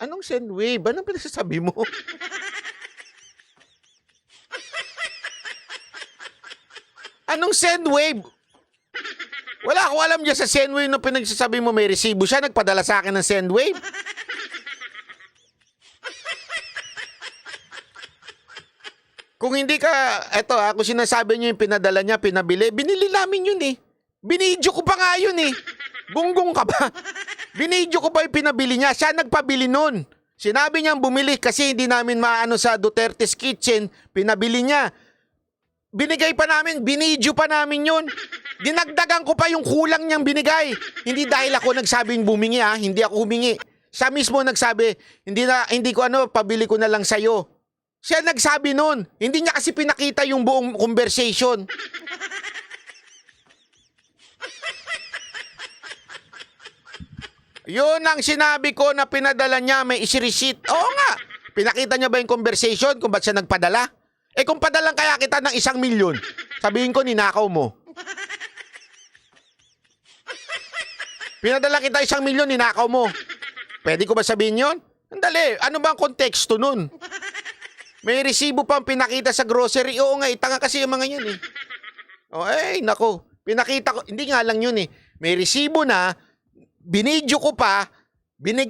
anong Sendwave? Anong pinagsasabi mo? Anong Sendwave? Wala akong alam dyan sa Sendwave na pinagsasabi mo may resibo siya. Nagpadala sa akin ng Sendwave. Kung hindi ka, kung sinasabi niyo yung pinadala niya, pinabili, binili namin yun eh. Binidyo ko pa nga yun eh. Gunggong ka ba? Binidyo ko pa yung pinabili niya. Siya nagpabili nun. Sinabi niyang bumili kasi hindi namin maano sa Duterte's Kitchen. Pinabili niya. Binigay pa namin, binidyo pa namin yun. Dinagdagan ko pa yung kulang niyang binigay. Hindi dahil ako nagsabing bumingi hindi ako humingi. Siya mismo nagsabi, hindi ko pabili ko na lang sa'yo. Siya nagsabi nun. Hindi niya kasi pinakita yung buong conversation. Yun ang sinabi ko na pinadala niya, may isi-receipt. Oo nga. Pinakita niya ba yung conversation kung ba't siya nagpadala? Kung padalang kaya kita ng 1 milyon, sabihin ko ninakaw mo. Pinadala kita 1 milyon, ninakaw mo. Pwede ko ba sabihin yun? Andali, ano ba ang konteksto nun? May resibo pang pinakita sa grocery. Oo nga, tanga kasi yung mga yan eh. Nako. Pinakita ko, hindi nga lang yun eh. May resibo na, binidyo ko pa,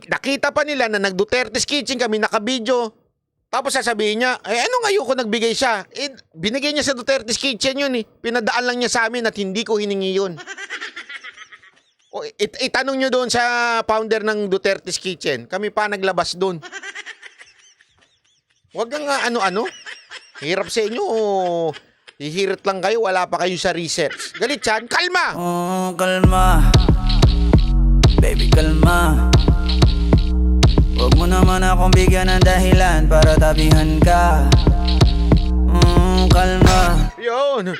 nakita pa nila na nag-Duterte's Kitchen kami, nakabidyo. Tapos sasabihin niya, ano ngayon ko nagbigay siya? Binigay niya sa Duterte's Kitchen yun eh. Pinadaan lang niya sa amin at hindi ko hiningi yun. Itanong nyo doon sa founder ng Duterte's Kitchen. Kami pa naglabas doon. Huwag kang ano-ano. Hirap sa inyo o hihirit lang kayo, wala pa kayo sa research. Galit yan, kalma! Kalma. Baby, kalma. Huwag mo naman akong bigyan ng dahilan para tabihan ka. Kalma. Yun.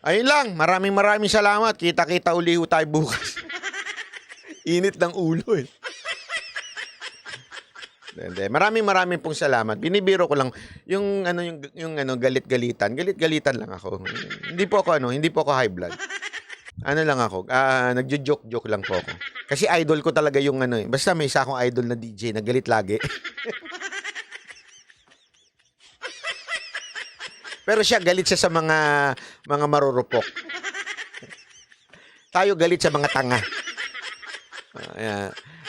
Ayun lang, maraming salamat. Kita-kita uli tayo bukas. Init ng ulo eh. Hindi. Maraming pong salamat. Binibiro ko lang yung galit-galitan. Galit-galitan lang ako. Hindi po ako high blood. Ano lang ako, nagjo-joke lang po ako. Kasi idol ko talaga yung basta may isa akong idol na DJ na galit lagi. Pero galit siya sa mga marurupok. Tayo galit sa mga tanga.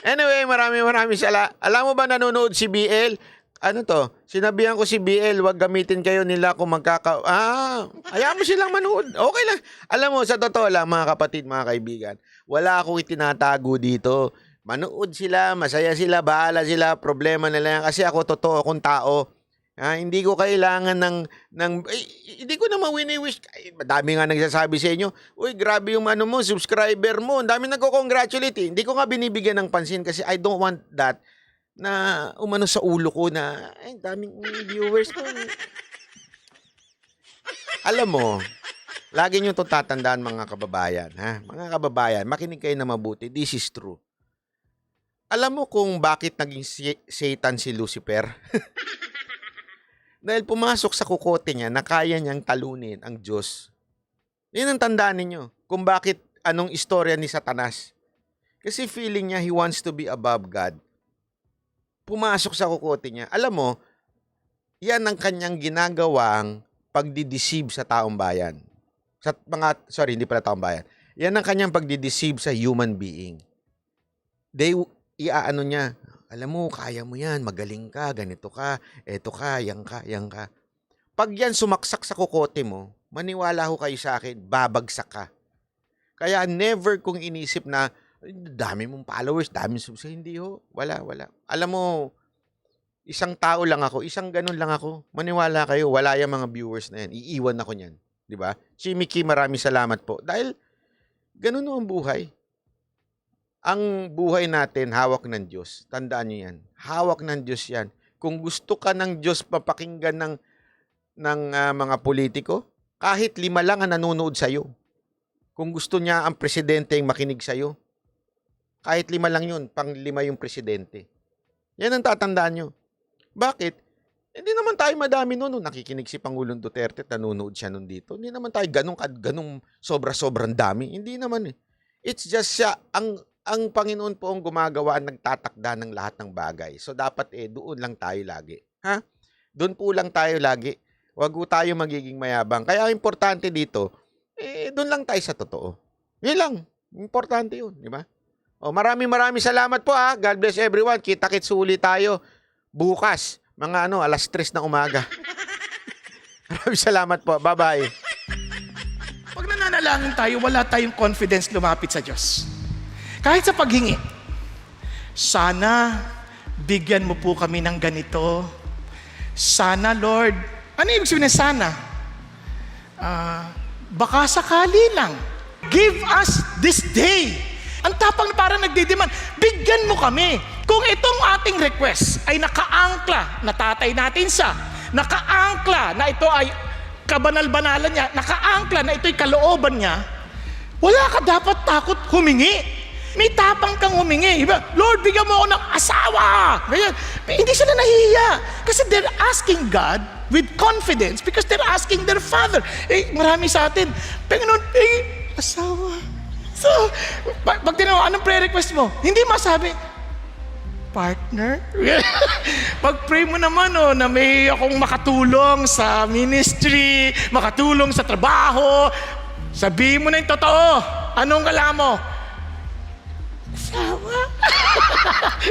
Anyway, maraming salamat. Alam mo ba nanonood si BL? Ano to? Sinabihan ko si BL, wag gamitin kayo nila kung hayaan mo silang manood. Okay lang. Alam mo, sa totoo lang, mga kapatid, mga kaibigan, wala akong itinatago dito. Manood sila, masaya sila, bahala sila, problema nila yan. Kasi ako, totoo akong tao. Hindi ko kailangan hindi ko naman wini-wish. Madami nga nagsasabi sa inyo, uy, grabe yung subscriber mo. Ang dami nagko-congratulate. Hindi ko nga binibigyan ng pansin kasi I don't want that na umano sa ulo ko na daming viewers ko. Alam mo, lagi nyo itong tatandaan mga kababayan. Mga kababayan, makinig kayo na mabuti. This is true. Alam mo kung bakit naging Satan si Lucifer? Dahil pumasok sa kukote niya na kaya niyang talunin ang Diyos. Yan ang tandaan ninyo. Kung bakit anong istorya ni Satanas. Kasi feeling niya he wants to be above God. Pumasok sa kukote niya. Alam mo, yan ang kanyang ginagawang pagdideceive sa taong bayan. Hindi pala taong bayan. Yan ang kanyang pagdideceive sa human being. Iaano niya, alam mo, kaya mo yan, magaling ka, ganito ka, eto ka, yang ka. Pag yan sumaksak sa kukote mo, maniwala ho kayo sa akin, babagsak ka. Kaya never kong inisip na, dami mong followers, dami mong subscribers. Hindi ho. Wala. Alam mo, isang tao lang ako, isang ganun lang ako. Maniwala kayo, wala yung mga viewers na yan. Iiwan ako niyan. Diba? Si Mickey, maraming salamat po. Dahil, ganun ang buhay. Ang buhay natin, hawak ng Diyos. Tandaan niyo yan. Hawak ng Diyos yan. Kung gusto ka ng Diyos papakinggan ng mga politiko, kahit 5 lang ang nanonood sa'yo. Kung gusto niya ang presidente yung makinig sa'yo, kahit 5 lang yun, pang 5 yung presidente. Yan ang tatandaan nyo. Bakit? Hindi naman tayo madami noon. Nakikinig si Pangulong Duterte, nanonood siya nun dito. Hindi naman tayo ganong sobra-sobrang dami. Hindi naman eh. It's just siya, ang Panginoon po ang gumagawa, nagtatakda ng lahat ng bagay. So dapat doon lang tayo lagi. Doon po lang tayo lagi. Huwag po tayo magiging mayabang. Kaya importante dito, doon lang tayo sa totoo. Yun lang. Importante yun, di ba? Maraming salamat po God bless everyone. Kita-kits ulit tayo bukas. Mga 3:00 ng umaga. Maraming salamat po. Bye-bye. Pag nananalangin tayo, wala tayong confidence lumapit sa Diyos. Kahit sa paghingi. Sana bigyan mo po kami ng ganito. Sana, Lord. Ano ibig sabihin ng sana? Baka sakali lang. Give us this day. Ang tapang na parang nagdidiman, bigyan mo kami. Kung itong ating request ay nakaangkla na tatay natin siya, nakaangkla na ito ay kabanal-banalan niya, nakaangkla na ito ay kalooban niya, wala ka dapat takot humingi. May tapang kang humingi. Lord, bigyan mo ako ng asawa. Ganyan. Hindi sila nahihiya. Kasi they're asking God with confidence because they're asking their Father. Marami sa atin, Panginoon, asawa. So, pag tinawa, anong prayer request mo? Hindi masabi, partner? Pag-pray mo naman na may akong makatulong sa ministry, makatulong sa trabaho, sabihin mo na yung totoo. Anong kailangan mo? Asawa?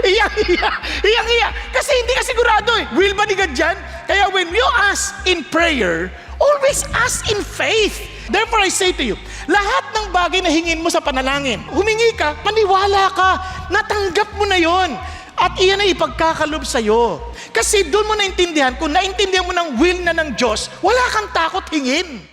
Iyang-iya. Kasi hindi ka sigurado Will ba ni God dyan? Kaya when you ask in prayer, always ask in faith. Therefore, I say to you, lahat ng bagay na hingin mo sa panalangin, humingi ka, maniwala ka, natanggap mo na yon. At iyan ay ipagkakalob sa'yo. Kasi doon mo naintindihan, kung naintindihan mo ng will na ng Diyos, wala kang takot hingin.